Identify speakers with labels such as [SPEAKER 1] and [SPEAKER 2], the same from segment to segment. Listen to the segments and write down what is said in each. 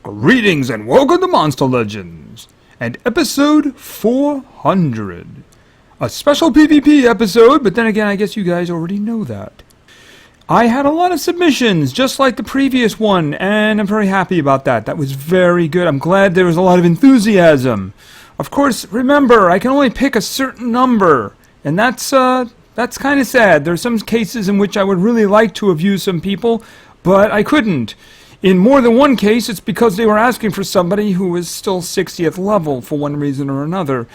[SPEAKER 1] Greetings and welcome to Monster Legends, and episode 400. A special PvP episode, but then again, I guess you guys already know that. I had a lot of submissions, just like the previous one, and I'm very happy about that. That was very good. I'm glad there was a lot of enthusiasm. Of course, remember, I can only pick a certain number, and that's kind of sad. There's some cases in which I would really like to have used some people, but I couldn't. In more than one case, it's because they were asking for somebody who was still 60th level for one reason or another.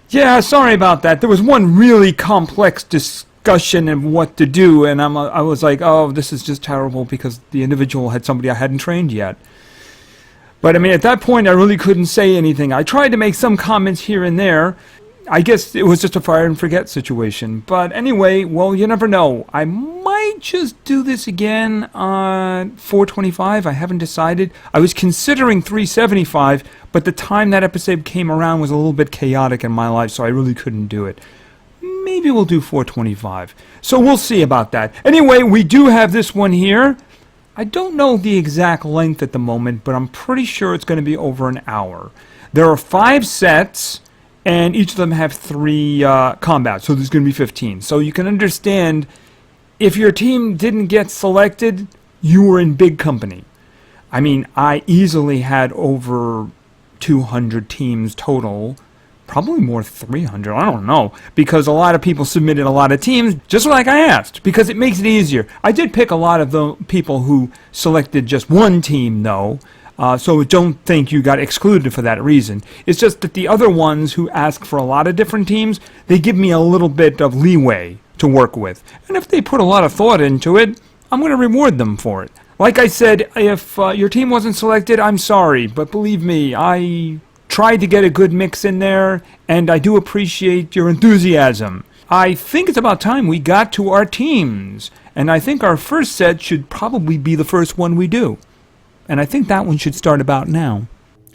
[SPEAKER 1] Yeah, sorry about that. There was one really complex discussion of what to do, and I was like, oh, this is just terrible because the individual had somebody I hadn't trained yet. But I mean, at that point, I really couldn't say anything. I tried to make some comments here and there. I guess it was just a fire and forget situation. But anyway, well, you never know. I might just do this again on 425. I haven't decided. I was considering 375, but the time that episode came around was a little bit chaotic in my life, so I really couldn't do it. Maybe we'll do 425. So we'll see about that. Anyway, we do have this one here. I don't know the exact length at the moment, but I'm pretty sure it's going to be over an hour. There are 5 sets, and each of them have 3 combats, so there's going to be 15. So you can understand, if your team didn't get selected, you were in big company. I mean, I easily had over 200 teams total, probably more 300, I don't know, because a lot of people submitted a lot of teams, just like I asked, because it makes it easier. I did pick a lot of the people who selected just one team, though, so don't think you got excluded for that reason. It's just that the other ones who ask for a lot of different teams, they give me a little bit of leeway to work with. And if they put a lot of thought into it, I'm going to reward them for it. Like I said, if your team wasn't selected, I'm sorry. But believe me, I tried to get a good mix in there, and I do appreciate your enthusiasm. I think it's about time we got to our teams. And I think our first set should probably be the first one we do. And I think that one should start about now.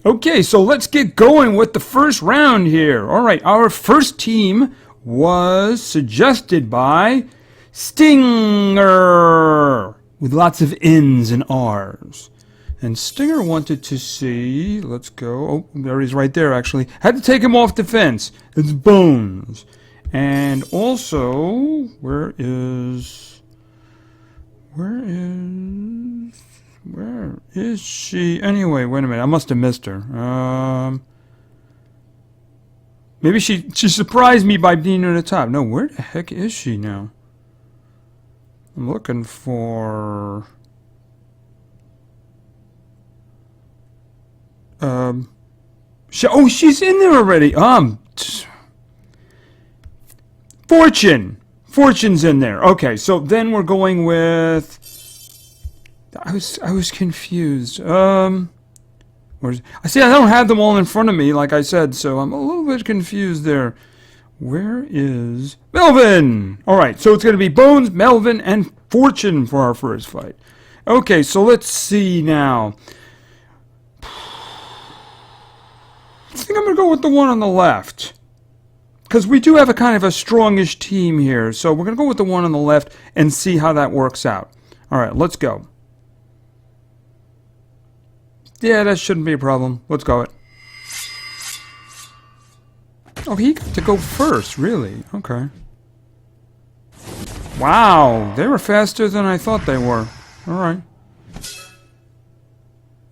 [SPEAKER 1] Okay, so let's get going with the first round here. Alright, our first team was suggested by Stinger, with lots of N's and R's. And Stinger wanted to see, let's go, oh, there he's right there actually. Had to take him off the fence. It's Bones. And also, where is she? Anyway, wait a minute. I must have missed her. Maybe she surprised me by being at the top. No, where the heck is she now? I'm looking for... she's in there already. Fortune's in there. Okay, so then we're going with... I was confused. I see, I don't have them all in front of me, like I said, so I'm a little bit confused there. Where is Melvin? Alright, so it's going to be Bones, Melvin, and Fortune for our first fight. Okay, so let's see now. I think I'm going to go with the one on the left. Because we do have a kind of a strongish team here, so we're going to go with the one on the left and see how that works out. Alright, let's go. Yeah, that shouldn't be a problem. Let's go it. Oh, he got to go first, really? Okay. Wow, they were faster than I thought they were. Alright.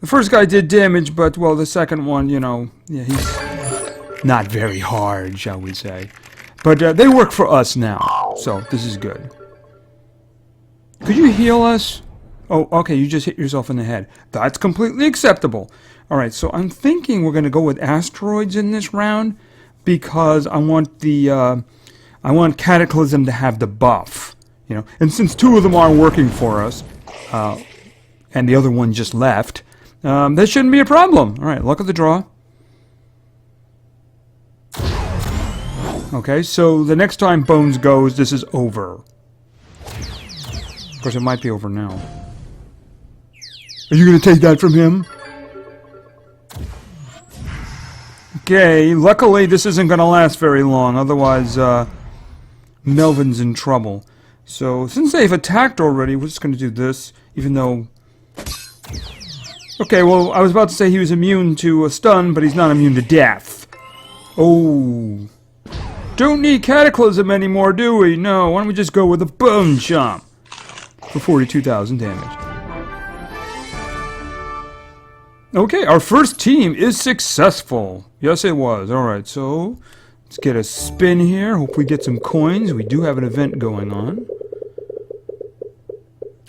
[SPEAKER 1] The first guy did damage, but, well, the second one, you know, yeah, he's not very hard, shall we say. But they work for us now, so this is good. Could you heal us? Oh, okay, you just hit yourself in the head. That's completely acceptable. Alright, so I'm thinking we're going to go with asteroids in this round because I want Cataclysm to have the buff. You know, and since 2 of them are working for us, and the other one just left, that shouldn't be a problem. Alright, luck of the draw. Okay, so the next time Bones goes, this is over. Of course, it might be over now. Are you going to take that from him? Okay, luckily this isn't going to last very long, otherwise Melvin's in trouble. So, since they've attacked already, we're just going to do this, even though Okay, well, I was about to say he was immune to a stun, but he's not immune to death. Oh. Don't need Cataclysm anymore, do we? No, why don't we just go with a Bone Chomp for 42,000 damage. Okay, our first team is successful. Yes, it was. Alright, so let's get a spin here. Hope we get some coins. We do have an event going on.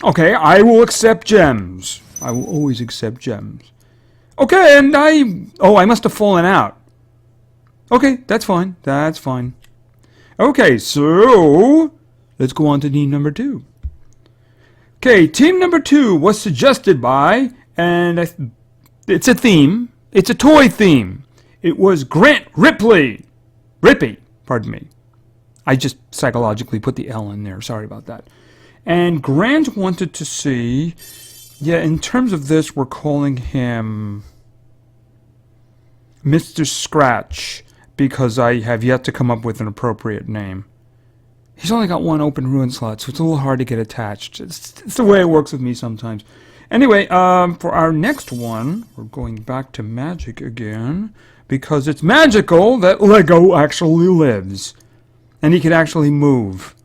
[SPEAKER 1] Okay, I will accept gems. I will always accept gems. Okay, and I must have fallen out. Okay, that's fine. That's fine. Okay, so let's go on to team number 2. Okay, team number 2 was suggested by, and it's a theme. It's a toy theme. It was Grant Ripley. Rippy, pardon me. I just psychologically put the L in there. Sorry about that. And Grant wanted to see, yeah, in terms of this, we're calling him Mr. Scratch, because I have yet to come up with an appropriate name. He's only got one open ruin slot, so it's a little hard to get attached. It's the way it works with me sometimes. Anyway, for our next one, we're going back to magic again, because it's magical that Lego actually lives. And he can actually move.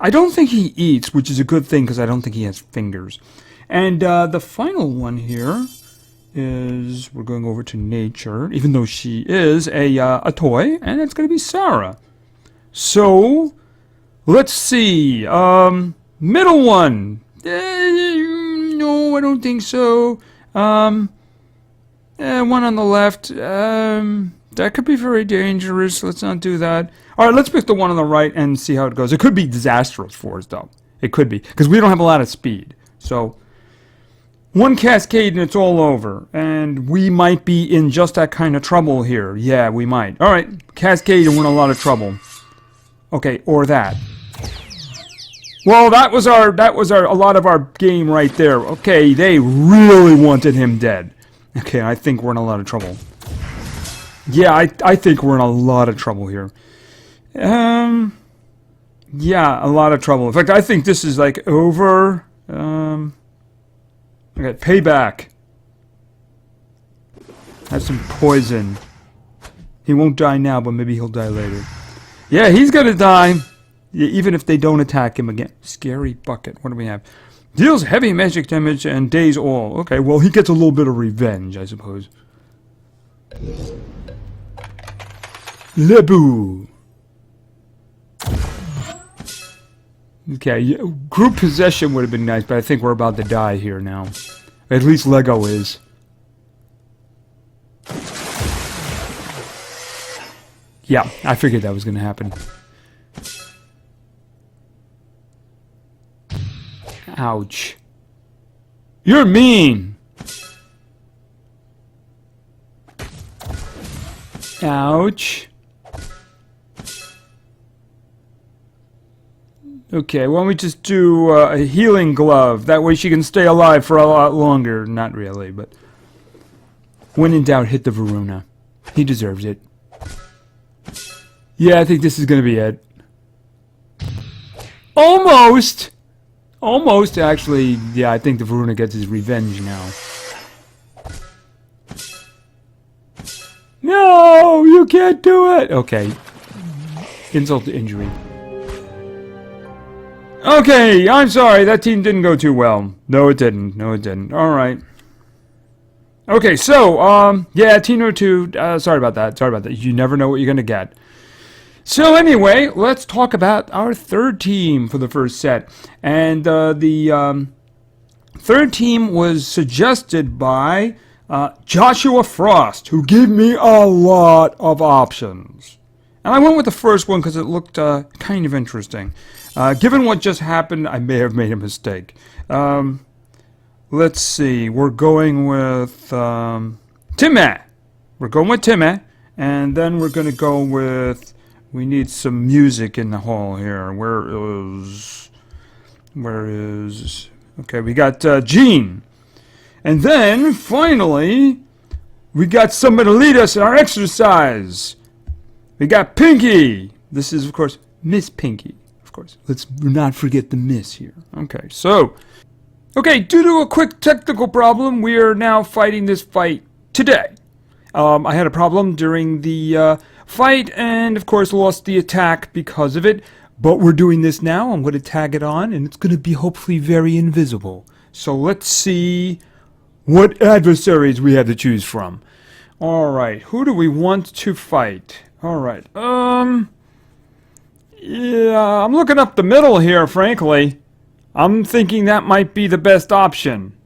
[SPEAKER 1] I don't think he eats, which is a good thing, because I don't think he has fingers. And the final one here is, we're going over to nature, even though she is a toy, and it's going to be Sarah. So, let's see. Middle one. No, I don't think so. One on the left. That could be very dangerous. Let's not do that. Alright, let's pick the one on the right and see how it goes. It could be disastrous for us, though. It could be. Because we don't have a lot of speed. So, one cascade and it's all over. And we might be in just that kind of trouble here. Yeah, we might. Alright, cascade and we're in a lot of trouble. Okay, or that. Well, that was a lot of our game right there. Okay, they really wanted him dead. Okay, I think we're in a lot of trouble. Yeah, I think we're in a lot of trouble here. Yeah, a lot of trouble. In fact, I think this is like over. Okay, payback. Have some poison. He won't die now, but maybe he'll die later. Yeah, he's gonna die. Yeah, even if they don't attack him again. Scary bucket. What do we have? Deals heavy magic damage and daze all. Okay, well, he gets a little bit of revenge, I suppose. Lebu. Okay, group possession would have been nice, but I think we're about to die here now. At least Lego is. Yeah, I figured that was going to happen. Ouch. You're mean! Ouch. Okay, why don't we just do a healing glove? That way she can stay alive for a lot longer. Not really, but... when in doubt, hit the Varuna. He deserves it. Yeah, I think this is gonna be it. Almost! Almost, actually. Yeah, I think the Varuna gets his revenge now. No! You can't do it! Okay. Insult to injury. Okay, I'm sorry, that team didn't go too well. No, it didn't. No, it didn't. Alright. Okay, so, yeah, team number 2, sorry about that. Sorry about that. You never know what you're gonna get. So anyway, let's talk about our third team for the first set. And, the third team was suggested by, Joshua Frost, who gave me a lot of options. And I went with the first one because it looked, kind of interesting. Given what just happened, I may have made a mistake. Let's see. We're going with Timmy. We're going with Timmy. And then we're going to go with... we need some music in the hall here. Where is... okay, we got Gene. And then, finally, we got somebody to lead us in our exercise. We got Pinky. This is, of course, Miss Pinky. Of course, let's not forget the Miss here. Okay, so Okay, due to a quick technical problem, we are now fighting this fight today. I had a problem during the fight, and of course lost the attack because of it. But we're doing this now. I'm going to tag it on, and it's going to be hopefully very invisible. So let's see what adversaries we have to choose from. Alright, who do we want to fight? Alright, yeah, I'm looking up the middle here, frankly. I'm thinking that might be the best option,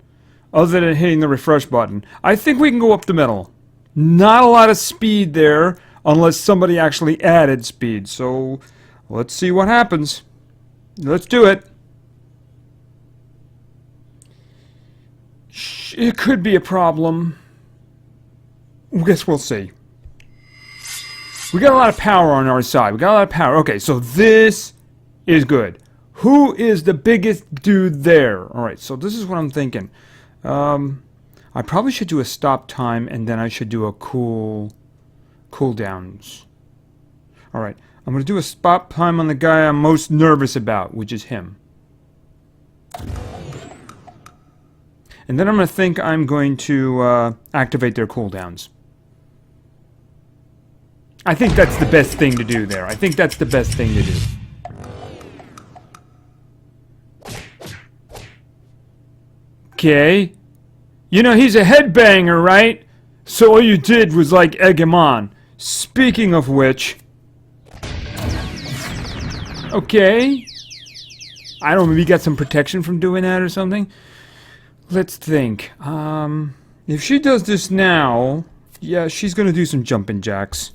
[SPEAKER 1] other than hitting the refresh button. I think we can go up the middle. Not a lot of speed there, unless somebody actually added speed, so let's see what happens. Let's do it. It could be a problem. I guess we'll see. We got a lot of power on our side. We got a lot of power. Okay, so this is good. Who is the biggest dude there? Alright, so this is what I'm thinking. I probably should do a stop time, and then I should do a cooldowns. Alright, I'm going to do a stop time on the guy I'm most nervous about, which is him. And then I'm going to think I'm going to activate their cooldowns. I think that's the best thing to do there. I think that's the best thing to do. Okay. You know, he's a headbanger, right? So all you did was, like, egg him on. Speaking of which... Okay. I don't know, maybe got some protection from doing that or something? Let's think. If she does this now... Yeah, she's gonna do some jumping jacks.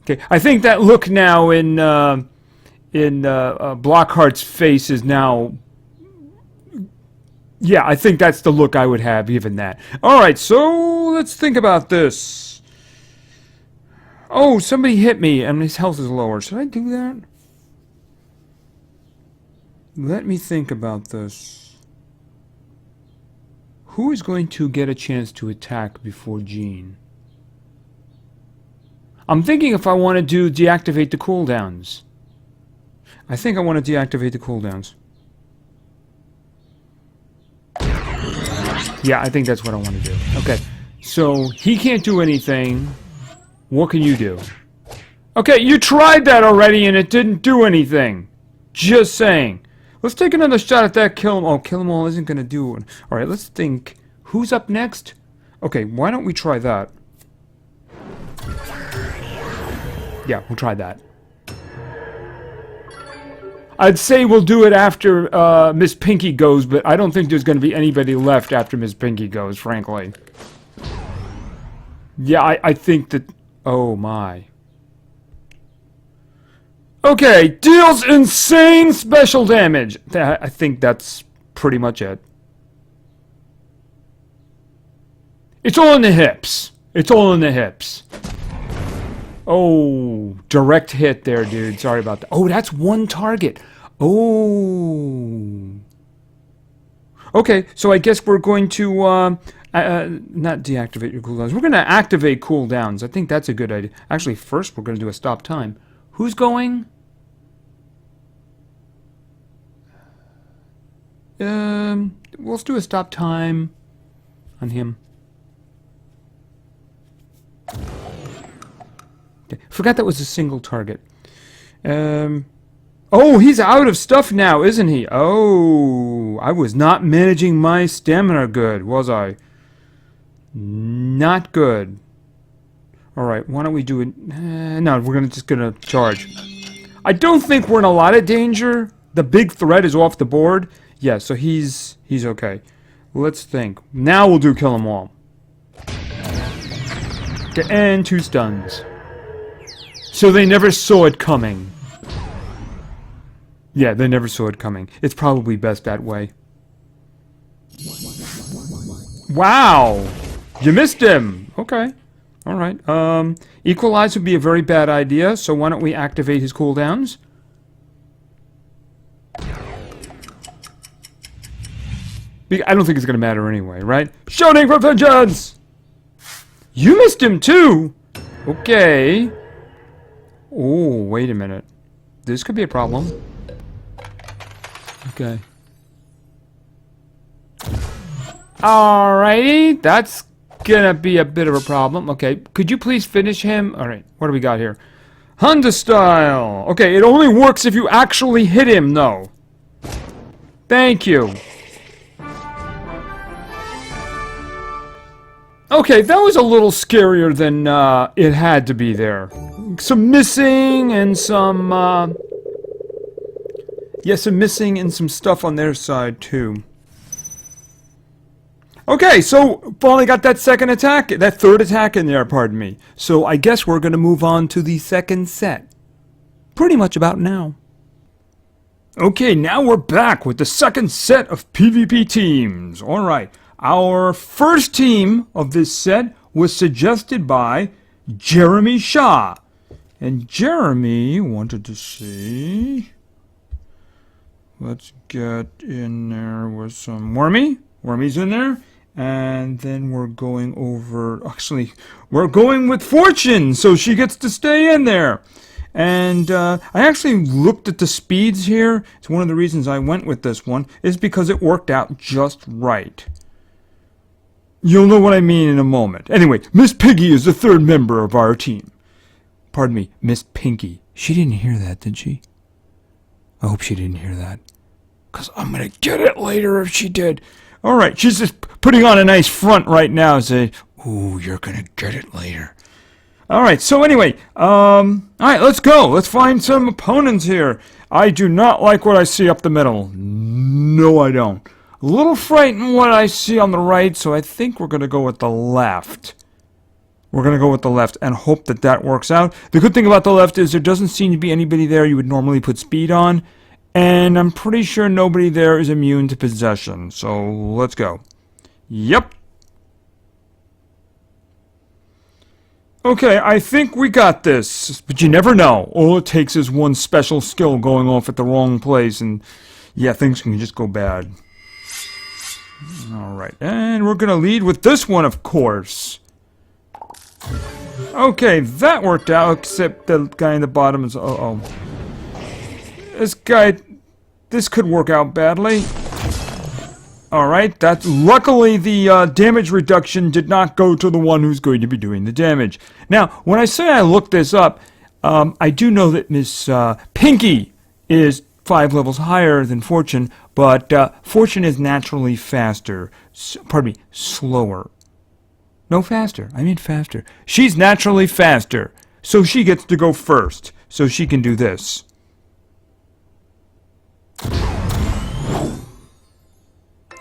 [SPEAKER 1] Okay, I think that look now in Blockheart's face is now... Yeah, I think that's the look I would have, given that. Alright, so let's think about this. Oh, somebody hit me, and his health is lower. Should I do that? Let me think about this. Who is going to get a chance to attack before Jean? I'm thinking if I want to deactivate the cooldowns. I think I want to deactivate the cooldowns. Yeah, I think that's what I want to do. Okay, so he can't do anything. What can you do? Okay, you tried that already and it didn't do anything. Just saying. Let's take another shot at that kill 'em. Oh, kill 'em all isn't going to do it. Alright, let's think. Who's up next? Okay, why don't we try that? Yeah, we'll try that. I'd say we'll do it after Miss Pinky goes, but I don't think there's going to be anybody left after Miss Pinky goes, frankly. Yeah, I think that... Oh, my. Okay, deals insane special damage. I think that's pretty much it. It's all in the hips. It's all in the hips. Oh, direct hit there, dude. Sorry about that. Oh, that's one target. Oh. Okay, so I guess we're going to, not deactivate your cooldowns. We're going to activate cooldowns. I think that's a good idea. Actually, first we're going to do a stop time. Who's going? Let's do a stop time on him. Okay. Forgot that was a single target. Oh, he's out of stuff now, isn't he? Oh, I was not managing my stamina good, was I? Not good. Alright, why don't we do it... no, we're just gonna charge. I don't think we're in a lot of danger. The big threat is off the board. Yeah, so he's okay. Let's think. Now we'll do kill 'em all. Okay, and 2 stuns. So they never saw it coming. Yeah, they never saw it coming. It's probably best that way. Wow! You missed him! Okay. Alright. Equalize would be a very bad idea, so why don't we activate his cooldowns? I don't think it's gonna matter anyway, right? Shouting for vengeance! You missed him too! Okay. Oh, wait a minute. This could be a problem. Okay. Alrighty, that's gonna be a bit of a problem. Okay, could you please finish him? Alright, what do we got here? Honda style! Okay, it only works if you actually hit him, though. Thank you. Okay, that was a little scarier than it had to be there. Some missing and some, yeah, some missing and some stuff on their side, too. Okay, so finally got that third attack in there, pardon me. So I guess we're going to move on to the second set. Pretty much about now. Okay, now we're back with the second set of PvP teams. Alright, our first team of this set was suggested by Jeremy Shaw. And Jeremy wanted to see... Let's get in there with some Wormy. Wormy's in there. And then we're going over... Actually, we're going with Fortune, so she gets to stay in there. And I actually looked at the speeds here. It's one of the reasons I went with this one, is because it worked out just right. You'll know what I mean in a moment. Anyway, Miss Piggy is the third member of our team. Pardon me, Miss Pinky. She didn't hear that, did she? I hope she didn't hear that. Because I'm going to get it later if she did. Alright, she's just putting on a nice front right now, saying, ooh, you're gonna get it later. Alright, so anyway, alright, let's go. Let's find some opponents here. I do not like what I see up the middle. No, I don't. A little frightened what I see on the right, so I think we're gonna go with the left. We're gonna go with the left and hope that that works out. The good thing about the left is there doesn't seem to be anybody there you would normally put speed on. And I'm pretty sure nobody there is immune to possession. So, let's go. Yep. Okay, I think we got this. But you never know. All it takes is one special skill going off at the wrong place. And, yeah, things can just go bad. Alright, and we're going to lead with this one, of course. Okay, that worked out, except the guy in the bottom is... Uh-oh. This could work out badly. Alright, that's luckily the damage reduction did not go to the one who's going to be doing the damage. Now, when I say I looked this up, I do know that Miss Pinky is 5 levels higher than Fortune, but Fortune is naturally faster. Pardon me, slower. No, faster. I mean faster. She's naturally faster, so she gets to go first, so she can do this.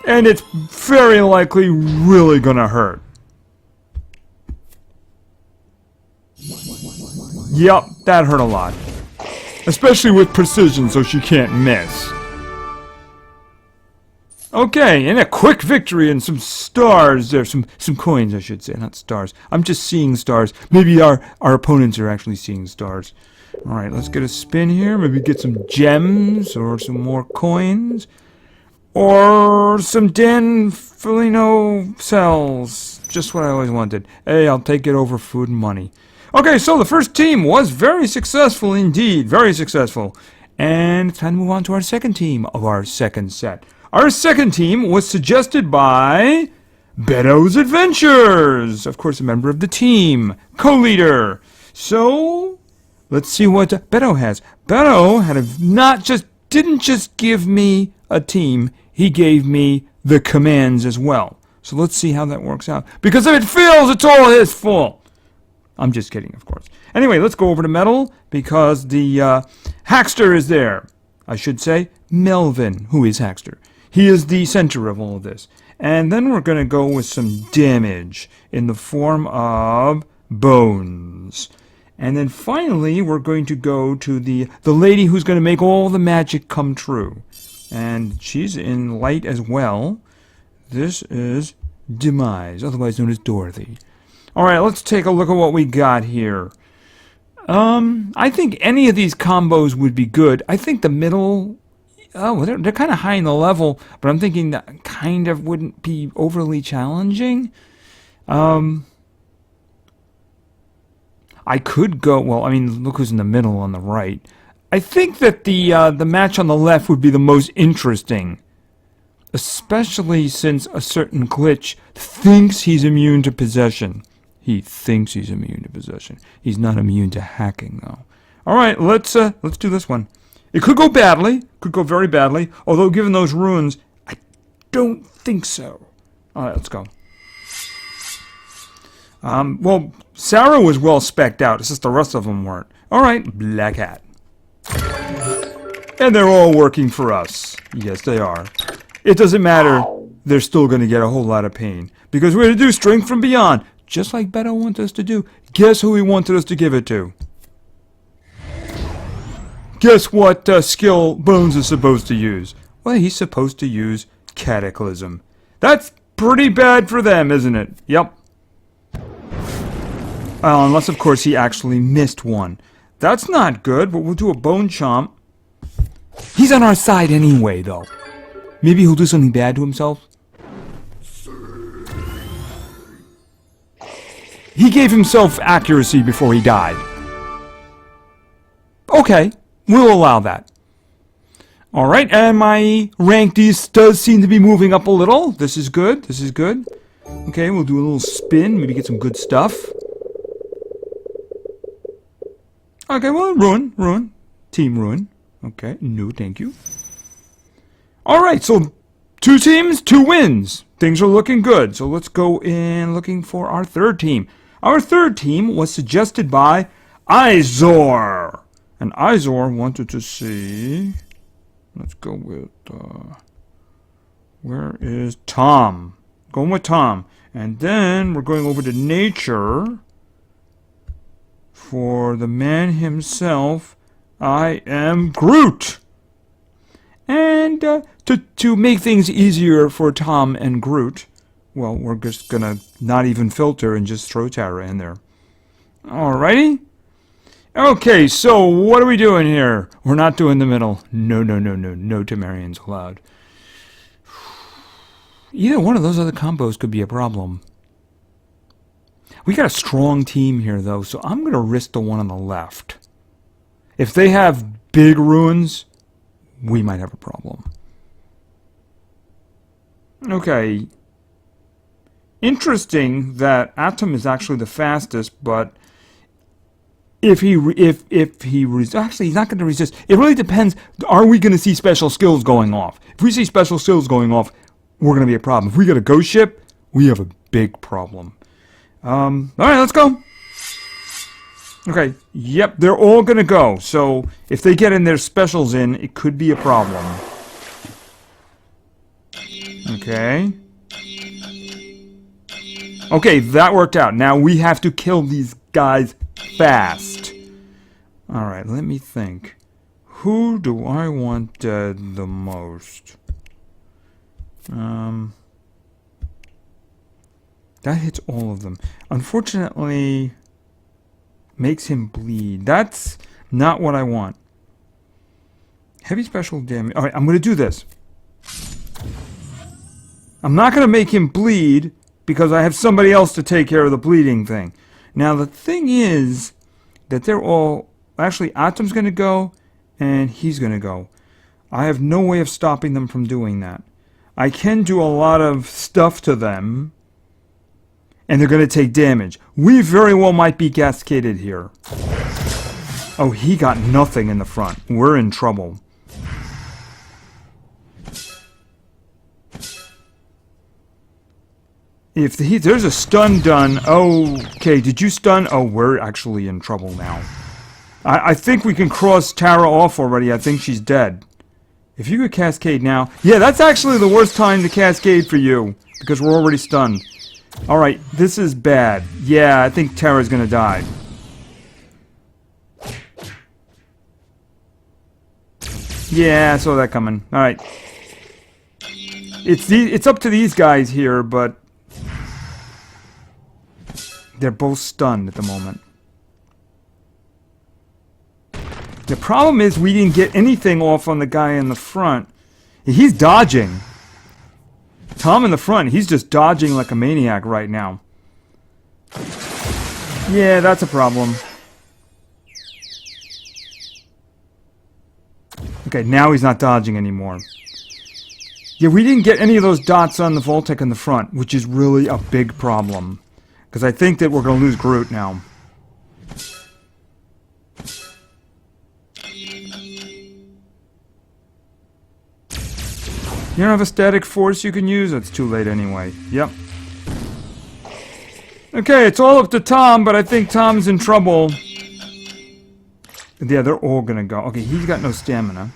[SPEAKER 1] And it's very likely really gonna hurt. Yep, that hurt a lot. Especially with precision, so she can't miss. Okay, and a quick victory and some stars there. Some coins, I should say, not stars. I'm just seeing stars. Maybe our opponents are actually seeing stars. Alright, let's get a spin here. Maybe get some gems or some more coins. Or some Dan Felino cells. Just what I always wanted. Hey, I'll take it over food and money. Okay, so the first team was very successful indeed. Very successful. And it's time to move on to our second team of our second set. Our second team was suggested by Beto's Adventures. Of course, a member of the team. Co-leader. So, let's see what Beto has. Beto didn't just give me a team, he gave me the commands as well. So let's see how that works out. Because if it fails, it's all his fault. I'm just kidding, of course. Anyway, let's go over to Metal, because the Hackster is there. I should say Melvin, who is Hackster. He is the center of all of this. And then we're going to go with some damage in the form of bones. And then finally, we're going to go to the lady who's going to make all the magic come true. And she's in light as well. This is Demise, otherwise known as Dorothy. Alright, let's take a look at what we got here. I think any of these combos would be good. I think the middle... Oh, they're kind of high in the level, but I'm thinking that kind of wouldn't be overly challenging. I could go... Well, I mean, look who's in the middle on the right. I think that the match on the left would be the most interesting. Especially since a certain glitch thinks he's immune to possession. He thinks he's immune to possession. He's not immune to hacking, though. Alright, let's do this one. It could go badly. Could go very badly. Although, given those runes, I don't think so. Alright, let's go. Well, Sarah was well spec'd out. It's just the rest of them weren't. Alright, Black Hat. And they're all working for us. Yes, they are. It doesn't matter. They're still going to get a whole lot of pain. Because we're going to do Strength from Beyond. Just like Beto wanted us to do. Guess who he wanted us to give it to? Guess what skill Bones is supposed to use? Well, he's supposed to use Cataclysm. That's pretty bad for them, isn't it? Yep. Unless, of course, he actually missed one. That's not good, but we'll do a Bone Chomp. He's on our side anyway, though. Maybe he'll do something bad to himself. He gave himself accuracy before he died. Okay, we'll allow that. Alright, and my rank does seem to be moving up a little. This is good, this is good. Okay, we'll do a little spin, maybe get some good stuff. Okay, well, Ruin. Team Ruin. Okay, no, thank you. Alright, so 2 teams, 2 wins. Things are looking good. So let's go in looking for our third team. Our third team was suggested by Izor. And Izor wanted to see... Let's go with... where is Tom? Going with Tom. And then we're going over to Nature for the man himself. I am Groot. And to make things easier for Tom and Groot, well, we're just gonna not even filter and just throw Tara in there. Alrighty. Okay, so what are we doing here? We're not doing the middle. No Temerians allowed. Either one of those other combos could be a problem. We got a strong team here, though, so I'm gonna risk the one on the left. If they have big ruins, we might have a problem. Okay. Interesting that Atom is actually the fastest, but if he actually he's not going to resist. It really depends. Are we going to see special skills going off? If we see special skills going off, we're going to be a problem. If we get a ghost ship, we have a big problem. All right, let's go. Okay, yep, they're all gonna go. So if they get in their specials in, it could be a problem. Okay. Okay, that worked out. Now we have to kill these guys fast. Alright, let me think. Who do I want dead the most? That hits all of them. Unfortunately... makes him bleed. That's not what I want. Heavy special damage. Alright, I'm going to do this. I'm not going to make him bleed because I have somebody else to take care of the bleeding thing. Now, the thing is that they're all... Actually, Atom's going to go and he's going to go. I have no way of stopping them from doing that. I can do a lot of stuff to them... and they're going to take damage. We very well might be cascaded here. Oh, he got nothing in the front. We're in trouble. If there's a stun done... Okay, did you stun? Oh, we're actually in trouble now. I think we can cross Tara off already. I think she's dead. If you could cascade now... Yeah, that's actually the worst time to cascade for you. Because we're already stunned. Alright, this is bad. Yeah, I think Tara's gonna die. Yeah, I saw that coming. Alright. It's up to these guys here, but... they're both stunned at the moment. The problem is we didn't get anything off on the guy in the front. He's dodging. Tom in the front, he's just dodging like a maniac right now. Yeah, that's a problem. Okay, now he's not dodging anymore. Yeah, we didn't get any of those dots on the Voltec in the front, which is really a big problem. Because I think that we're going to lose Groot now. You don't have a static force you can use? That's too late anyway. Yep. Okay, it's all up to Tom, but I think Tom's in trouble. Yeah, they're all gonna go. Okay, he's got no stamina.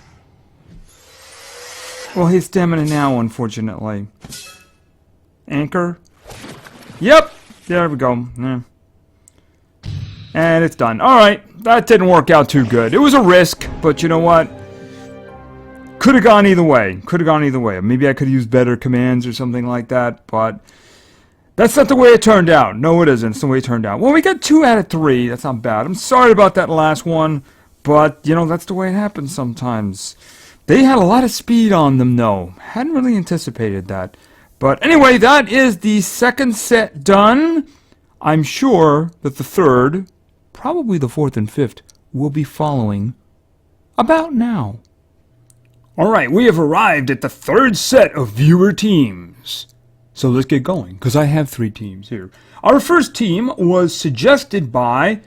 [SPEAKER 1] Well, his stamina now, unfortunately. Anchor? Yep! There we go. Yeah. And it's done. Alright, that didn't work out too good. It was a risk, but you know what? Could have gone either way. Could have gone either way. Maybe I could have used better commands or something like that, but that's not the way it turned out. No, it isn't. It's the way it turned out. Well, we got 2 out of 3. That's not bad. I'm sorry about that last one, but, you know, that's the way it happens sometimes. They had a lot of speed on them, though. Hadn't really anticipated that. But anyway, that is the second set done. I'm sure that the third, probably the fourth and fifth, will be following about now. Alright, we have arrived at the third set of viewer teams. So let's get going, because I have 3 teams here. Our first team was suggested by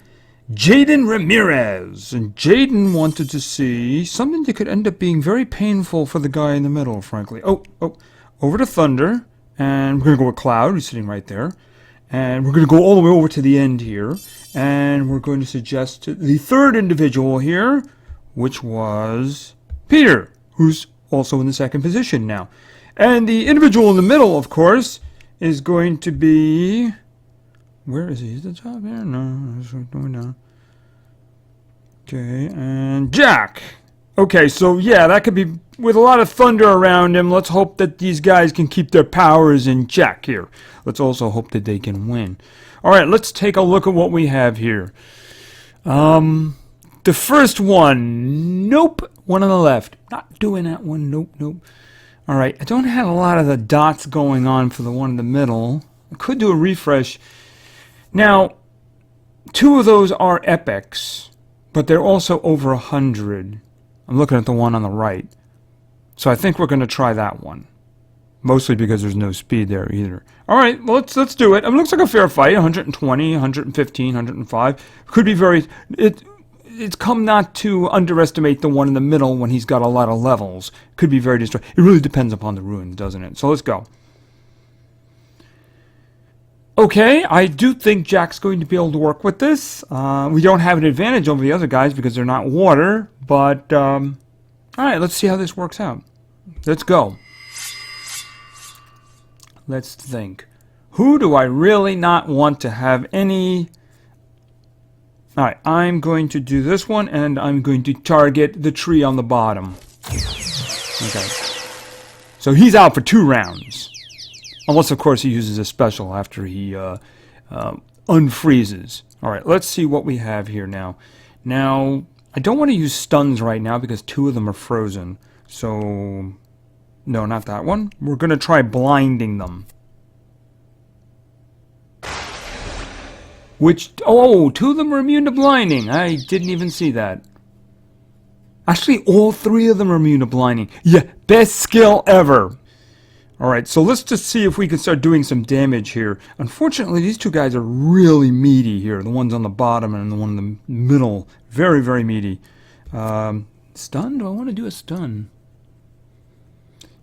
[SPEAKER 1] Jaden Ramirez. And Jaden wanted to see something that could end up being very painful for the guy in the middle, frankly. Oh, over to Thunder. And we're going to go with Cloud, who's sitting right there. And we're going to go all the way over to the end here. And we're going to suggest the third individual here, which was Peter, who's also in the second position now. And the individual in the middle, of course, is going to be... Where is he? Is the top there? No, it's going down. Okay, and Jack. Okay, so yeah, that could be with a lot of thunder around him. Let's hope that these guys can keep their powers in check here. Let's also hope that they can win. All right, let's take a look at what we have here. The first one, nope, one on the left. Not doing that one, nope. All right, I don't have a lot of the dots going on for the one in the middle. I could do a refresh. Now, 2 of those are epics, but they're also over 100. I'm looking at the one on the right. So I think we're going to try that one. Mostly because there's no speed there either. Alright, well, let's do it. It looks like a fair fight. 120, 115, 105. Could be very... It's come not to underestimate the one in the middle when he's got a lot of levels. Could be very destructive. It really depends upon the runes, doesn't it? So let's go. Okay, I do think Jack's going to be able to work with this. We don't have an advantage over the other guys because they're not water. But, alright, let's see how this works out. Let's go. Let's think. Who do I really not want to have any... Alright, I'm going to do this one, and I'm going to target the tree on the bottom. Okay. So he's out for 2 rounds. Unless, of course, he uses a special after he unfreezes. Alright, let's see what we have here now. Now, I don't want to use stuns right now because 2 of them are frozen. So, no, not that one. We're going to try blinding them. Which, oh, 2 of them are immune to blinding. I didn't even see that. Actually, all 3 of them are immune to blinding. Yeah, best skill ever. Alright, so let's just see if we can start doing some damage here. Unfortunately, these 2 guys are really meaty here. The ones on the bottom and the one in the middle. Very, very meaty. Stun? Do I want to do a stun?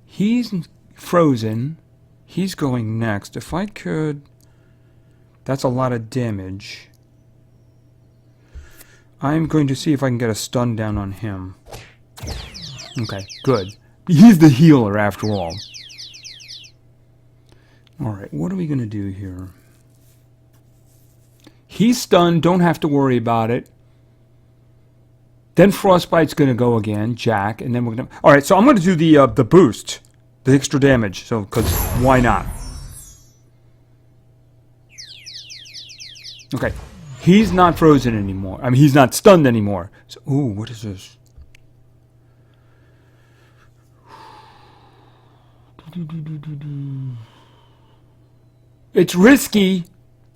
[SPEAKER 1] He's frozen. He's going next. If I could... That's a lot of damage. I'm going to see if I can get a stun down on him. Okay, good. He's the healer after all. Alright, what are we going to do here? He's stunned, don't have to worry about it. Then Frostbite's going to go again, Jack, and then we're going to... Alright, so I'm going to do the boost. The extra damage, so, because why not? Okay, he's not frozen anymore. I mean, he's not stunned anymore. So, ooh, what is this? It's risky.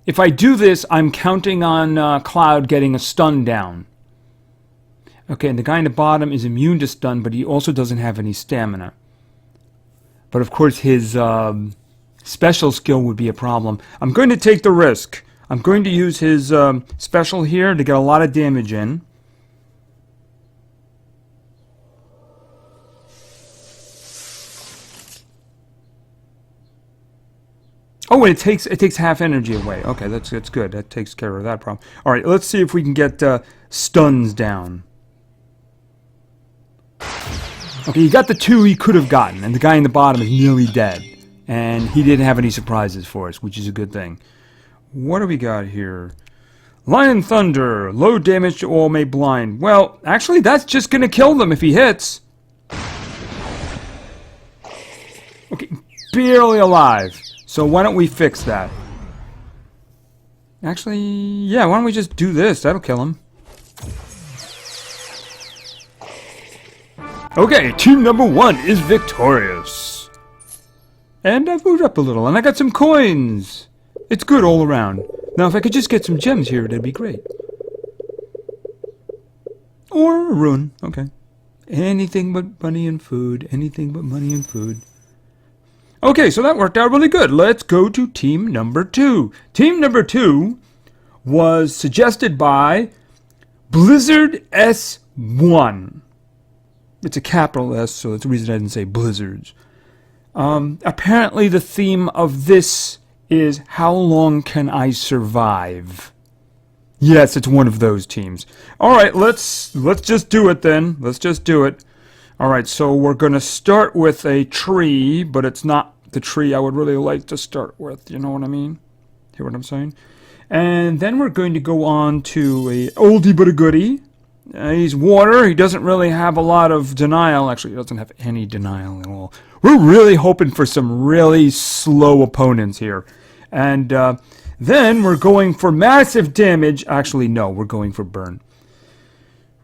[SPEAKER 1] If I do this, I'm counting on Cloud getting a stun down. Okay, and the guy in the bottom is immune to stun, but he also doesn't have any stamina. But of course his special skill would be a problem. I'm going to take the risk. I'm going to use his special here to get a lot of damage in. Oh, and it takes half energy away. Okay, that's good. That takes care of that problem. All right, let's see if we can get stuns down. Okay, he got the 2 he could have gotten, and the guy in the bottom is nearly dead. And he didn't have any surprises for us, which is a good thing. What do we got here? Lion Thunder. Low damage to all may blind. Well, actually, that's just going to kill them if he hits. Okay, barely alive. So why don't we fix that? Actually, yeah, why don't we just do this? That'll kill him. Okay, team number 1 is victorious. And I've moved up a little, and I got some coins. It's good all around. Now, if I could just get some gems here, that'd be great. Or a rune, okay. Anything but money and food. Anything but money and food. Okay, so that worked out really good. Let's go to team number 2. Team number 2 was suggested by Blizzard S1. It's a capital S, so that's the reason I didn't say Blizzards. Apparently the theme of this is how long can I survive? Yes, it's one of those teams. All right, let's just do it then. Let's just do it. All right, so we're going to start with a tree, but it's not the tree I would really like to start with. You know what I mean? Hear what I'm saying? And then we're going to go on to a oldie but a goodie. He's water. He doesn't really have a lot of denial. Actually, he doesn't have any denial at all. We're really hoping for some really slow opponents here. And then we're going for massive damage. Actually, no, we're going for burn.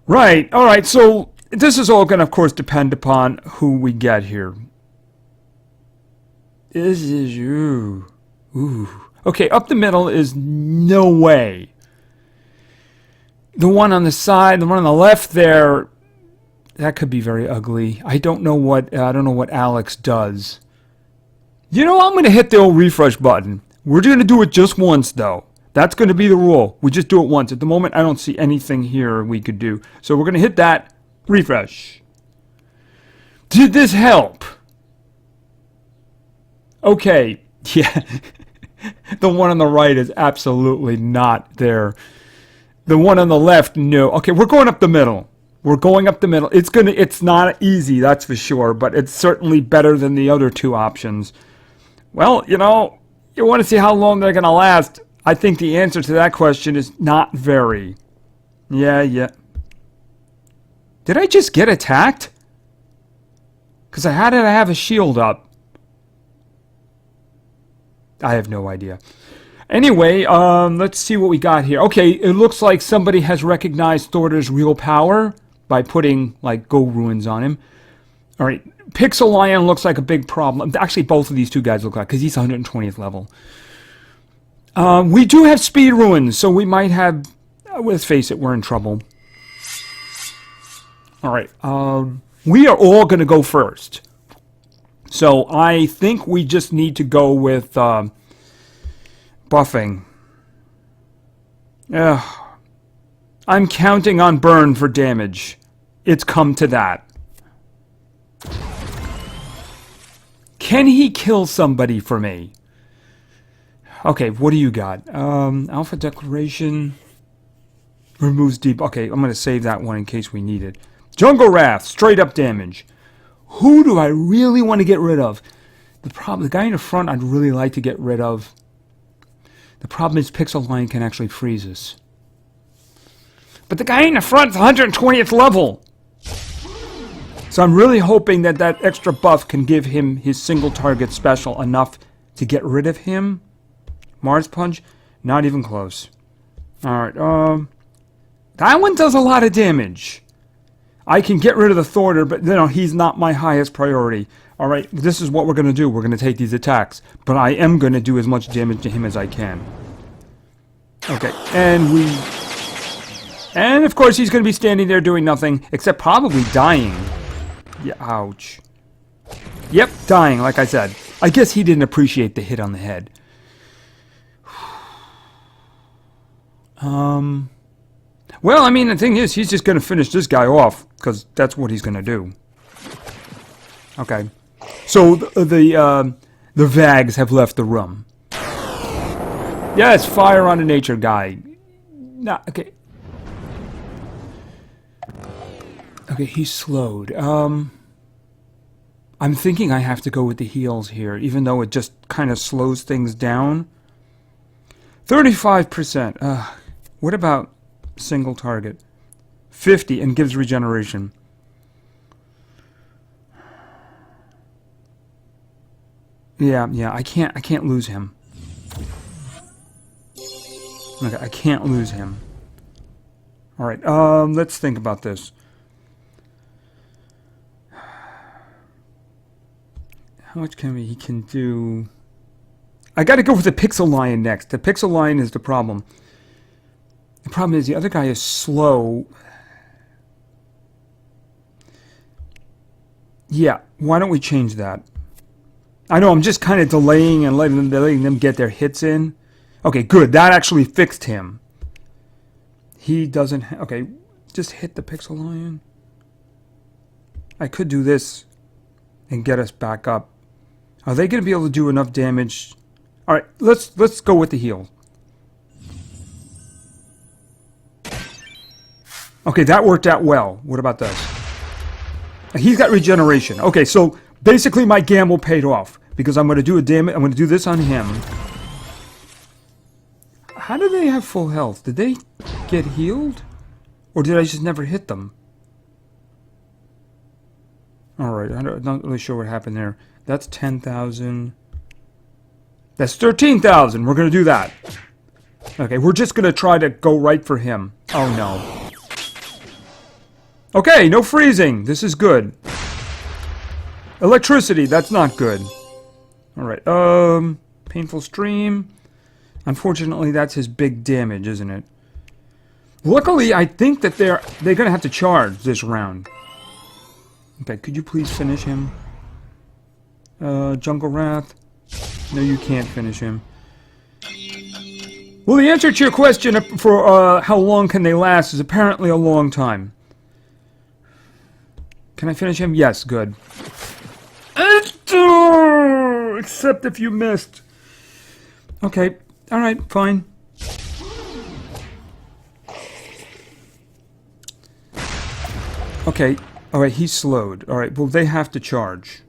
[SPEAKER 1] Right. All right. So this is all going to, of course, depend upon who we get here. This is you. Ooh. Okay, up the middle is no way. The one on the side, the one on the left there, that could be very ugly. I don't know what Alex does. You know, I'm going to hit the old refresh button. We're going to do it just once, though. That's going to be the rule. We just do it once. At the moment, I don't see anything here we could do. So we're going to hit that. Refresh. Did this help? Okay. Yeah. The one on the right is absolutely not there. The one on the left, no. Okay, we're going up the middle. We're going up the middle. It's not easy, that's for sure, but it's certainly better than the other two options. Well, you know, you want to see how long they're going to last. I think the answer to that question is not very. Yeah. Did I just get attacked? Because how did I have a shield up? I have no idea. Anyway, let's see what we got here. Okay, it looks like somebody has recognized Thorder's real power by putting, like, Go Ruins on him. All right, Pixel Lion looks like a big problem. Actually, both of these two guys look like, because he's 120th level. We do have Speed Ruins, so we might have... let's face it, we're in trouble. All right, we are all going to go first. So I think we just need to go with buffing. I'm counting on burn for damage. It's come to that. Can he kill somebody for me? Okay, what do you got? Alpha Declaration removes deep. Okay, I'm going to save that one in case we need it. Jungle Wrath, straight up damage. Who do I really want to get rid of? The guy in the front I'd really like to get rid of. The problem is Pixel Lion can actually freeze us. But the guy in the front's 120th level. So I'm really hoping that that extra buff can give him his single target special enough to get rid of him. Mars Punch? Not even close. Alright, that one does a lot of damage. I can get rid of the Thorder, but you know, he's not my highest priority. Alright, this is what we're going to do. We're going to take these attacks. But I am going to do as much damage to him as I can. Okay, and And of course he's going to be standing there doing nothing except probably dying. Yeah, ouch. Yep, dying, like I said. I guess he didn't appreciate the hit on the head. Well, I mean, the thing is, he's just going to finish this guy off, because that's what he's going to do. Okay. So, the Vags have left the room. Yes, fire on the nature guy. Nah, okay. Okay, he's slowed. I'm thinking I have to go with the heals here, even though it just kind of slows things down. 35%. What about single target? 50 and gives regeneration. Yeah, I can't lose him. Okay, I can't lose him. All right, let's think about this. How much can he can do? I got to go with the Pixel Lion next. The Pixel Lion is the problem. The problem is the other guy is slow. Yeah, why don't we change that? I know I'm just kind of delaying and letting them get their hits in. Okay, good. That actually fixed him. He doesn't... Okay, just hit the Pixel Lion. I could do this and get us back up. Are they going to be able to do enough damage? All right, let's go with the heal. Okay, that worked out well. What about this? He's got regeneration. Okay, so basically my gamble paid off because I'm going to do a damage. I'm going to do this on him. How do they have full health? Did they get healed, or did I just never hit them? All right, I'm not really sure what happened there. That's 10,000. That's 13,000. We're going to do that. Okay, we're just going to try to go right for him. Oh, no. Okay, no freezing. This is good. Electricity, that's not good. Alright, painful stream. Unfortunately, that's his big damage, isn't it? Luckily, I think that they're going to have to charge this round. Okay, could you please finish him? Jungle Wrath. No, you can't finish him. Well, the answer to your question for how long can they last is apparently a long time. Can I finish him? Yes, good. Except if you missed. Okay, alright, fine. Okay, alright, he's slowed. Alright, well, they have to charge.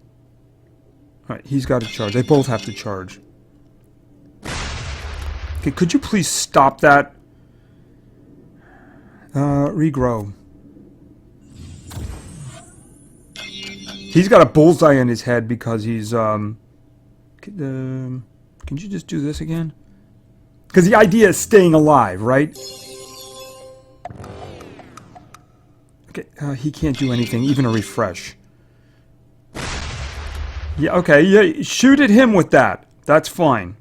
[SPEAKER 1] Alright, he's got to charge. They both have to charge. Okay, could you please stop that? Regrow. He's got a bullseye on his head because he's, can you just do this again? Because the idea is staying alive, right? Okay, he can't do anything, even a refresh. Yeah, okay, yeah, shoot at him with that. That's fine.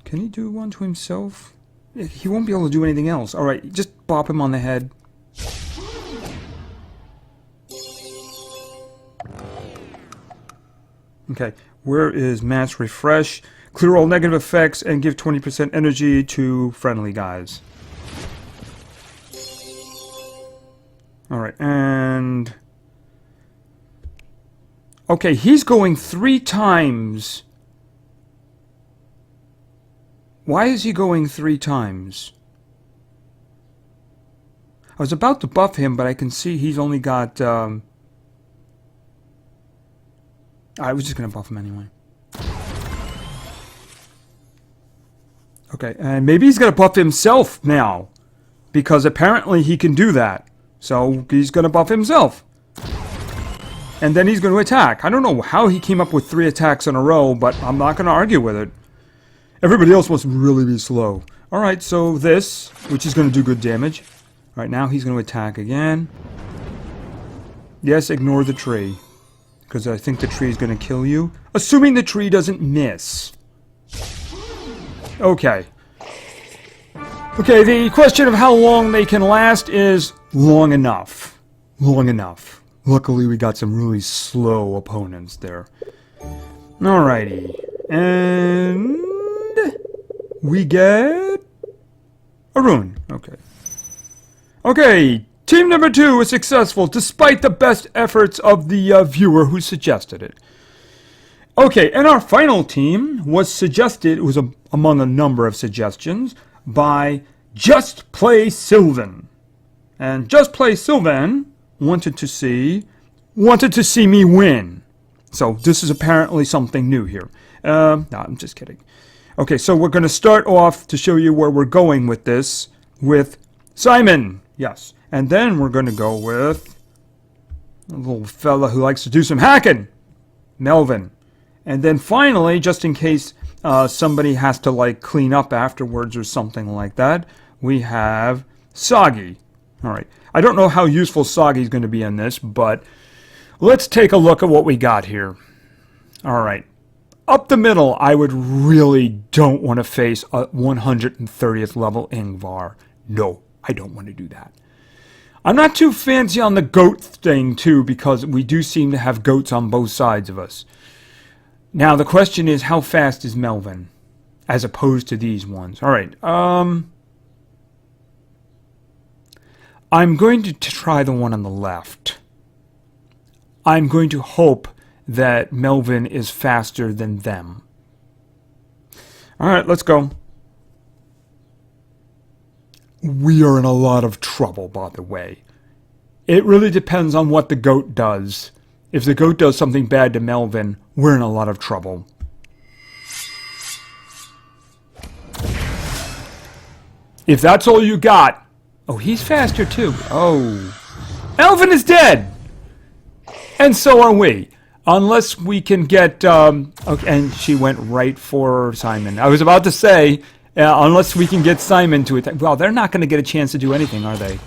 [SPEAKER 1] Can he do one to himself? He won't be able to do anything else. Alright, just bop him on the head. Okay, where is mass refresh? Clear all negative effects and give 20% energy to friendly guys. Alright, and... Okay, he's going 3 times. Why is he going 3 times? I was about to buff him, but I can see he's only got... I was just going to buff him anyway. Okay, and maybe he's going to buff himself now. Because apparently he can do that. So he's going to buff himself. And then he's going to attack. I don't know how he came up with 3 attacks in a row, but I'm not going to argue with it. Everybody else must really be slow. Alright, so this, which is going to do good damage. Alright, now he's going to attack again. Yes, ignore the tree. Because I think the tree is going to kill you. Assuming the tree doesn't miss. Okay. Okay, the question of how long they can last is long enough. Long enough. Luckily, we got some really slow opponents there. Alrighty. And we get a rune. Okay. Okay, team number 2 was successful despite the best efforts of the viewer who suggested it. Okay, and our final team was suggested, it was among a number of suggestions, by Just Play Sylvan. And Just Play Sylvan wanted to see me win. So this is apparently something new here. No, I'm just kidding. Okay, so we're going to start off to show you where we're going with this with Simon. Yes. And then we're going to go with a little fella who likes to do some hacking, Melvin. And then finally, just in case somebody has to like clean up afterwards or something like that, we have Soggy. All right. I don't know how useful Soggy is going to be in this, but let's take a look at what we got here. All right. Up the middle, I would really don't want to face a 130th level Ingvar. No, I don't want to do that. I'm not too fancy on the goat thing, too, because we do seem to have goats on both sides of us. Now, the question is, how fast is Melvin, as opposed to these ones? All right, I'm going to try the one on the left. I'm going to hope that Melvin is faster than them. All right, let's go. We are in a lot of trouble, by the way. It really depends on what the goat does. If the goat does something bad to Melvin, we're in a lot of trouble. If that's all you got... Oh, he's faster too. Oh. Melvin is dead! And so are we. Unless we can get... okay, and she went right for Simon. I was about to say, unless we can get Simon to attack... Well, they're not going to get a chance to do anything, are they?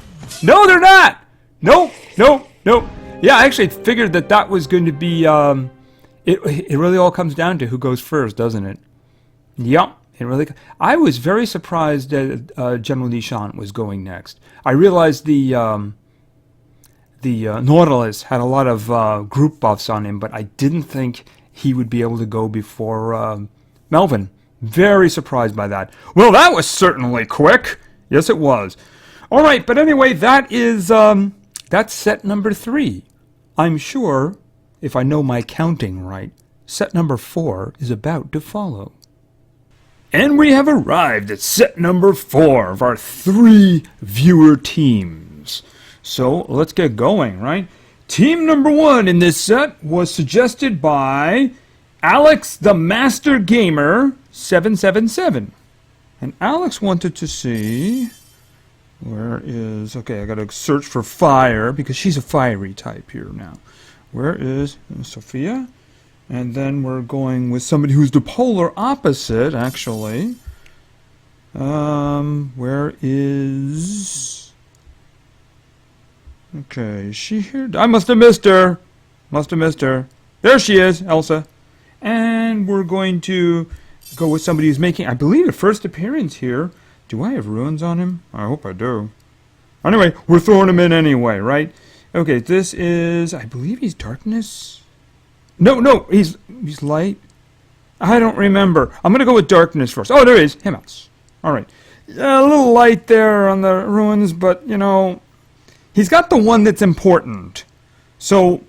[SPEAKER 1] No, they're not! Nope, nope, nope. Yeah, I actually figured that was going to be... It really all comes down to who goes first, doesn't it? Yep. It really... I was very surprised that General Nishant was going next. I realized the Nautilus had a lot of group buffs on him, but I didn't think he would be able to go before Melvin. Very surprised by that. Well, that was certainly quick. Yes, it was. All right, but anyway, that is that's set number 3. I'm sure, if I know my counting right, set number 4 is about to follow. And we have arrived at set number 4 of our 3 viewer teams. So let's get going, right? Team number 1 in this set was suggested by Alex the Master Gamer 777. And Alex wanted to see... Where is... Okay, I gotta search for fire, because she's a fiery type here now. Where is Sophia? And then we're going with somebody who's the polar opposite, actually. Where is... Okay, is she here? I must have missed her. Must have missed her. There she is, Elsa. And we're going to go with somebody who's making, I believe, a first appearance here. Do I have ruins on him? I hope I do. Anyway, we're throwing him in anyway, right? Okay, this is, I believe he's darkness. No, he's light. I don't remember. I'm going to go with darkness first. Oh, there he is. Himouts. All right. A little light there on the ruins, but, you know, he's got the one that's important. So,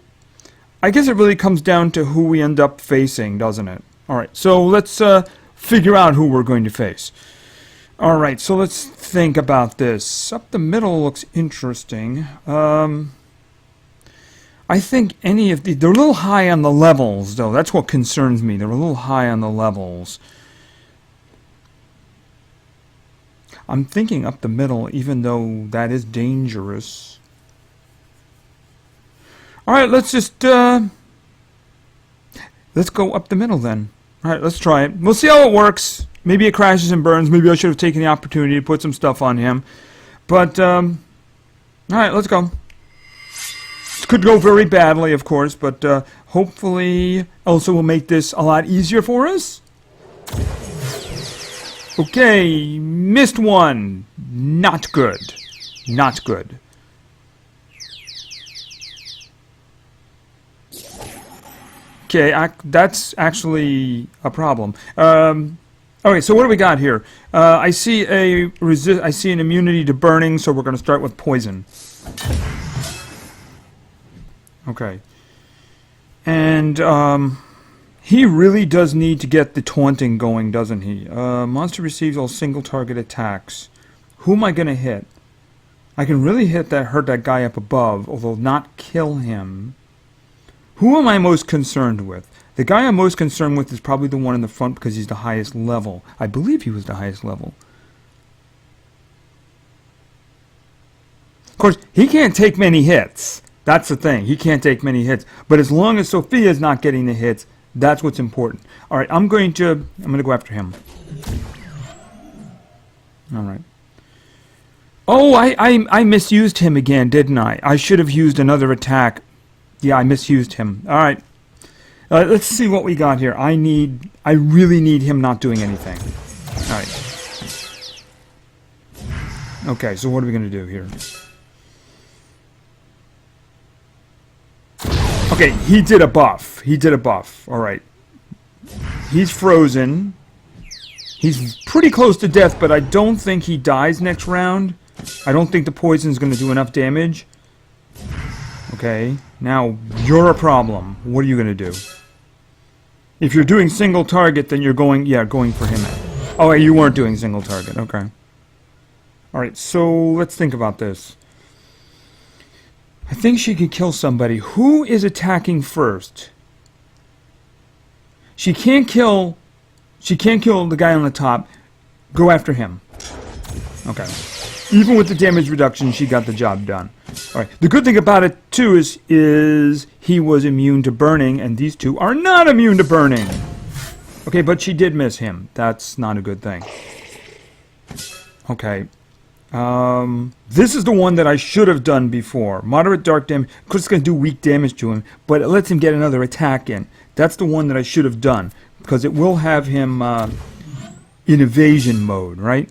[SPEAKER 1] I guess it really comes down to who we end up facing, doesn't it? All right, so let's figure out who we're going to face. All right, so let's think about this. Up the middle looks interesting. I think any of they're a little high on the levels, though. That's what concerns me. They're a little high on the levels. I'm thinking up the middle, even though that is dangerous. All right, let's just let's go up the middle then. All right, let's try it. We'll see how it works. Maybe it crashes and burns. Maybe I should have taken the opportunity to put some stuff on him. But all right, let's go. This could go very badly, of course, but hopefully Elsa will make this a lot easier for us. Okay, missed one. Not good. Not good. Okay, that's actually a problem. Okay, so what do we got here? I see I see an immunity to burning, so we're going to start with poison. Okay. And he really does need to get the taunting going, doesn't he? Monster receives all single target attacks. Who am I going to hit? I can really hurt that guy up above, although not kill him. Who am I most concerned with? The guy I'm most concerned with is probably the one in the front because he's the highest level. I believe he was the highest level. Of course, he can't take many hits. That's the thing. He can't take many hits. But as long as Sophia's not getting the hits, that's what's important. All right, I'm going to go after him. All right. Oh, I misused him again, didn't I? I should have used another attack. Yeah, I misused him. All right. Let's see what we got here. I really need him not doing anything. All right. Okay, so what are we going to do here? Okay, he did a buff. He did a buff. All right. He's frozen. He's pretty close to death, but I don't think he dies next round. I don't think the poison's going to do enough damage. Okay, now you're a problem. What are you going to do? If you're doing single target, then you're going for him. Oh, you weren't doing single target. Okay. Alright, so let's think about this. I think she could kill somebody. Who is attacking first? She can't kill the guy on the top. Go after him. Okay. Even with the damage reduction, she got the job done. Alright. The good thing about it, too, is he was immune to burning, and these two are not immune to burning. Okay, but she did miss him. That's not a good thing. Okay. This is the one that I should have done before. Moderate dark damage. Of course, it's going to do weak damage to him, but it lets him get another attack in. That's the one that I should have done, because it will have him in evasion mode, right?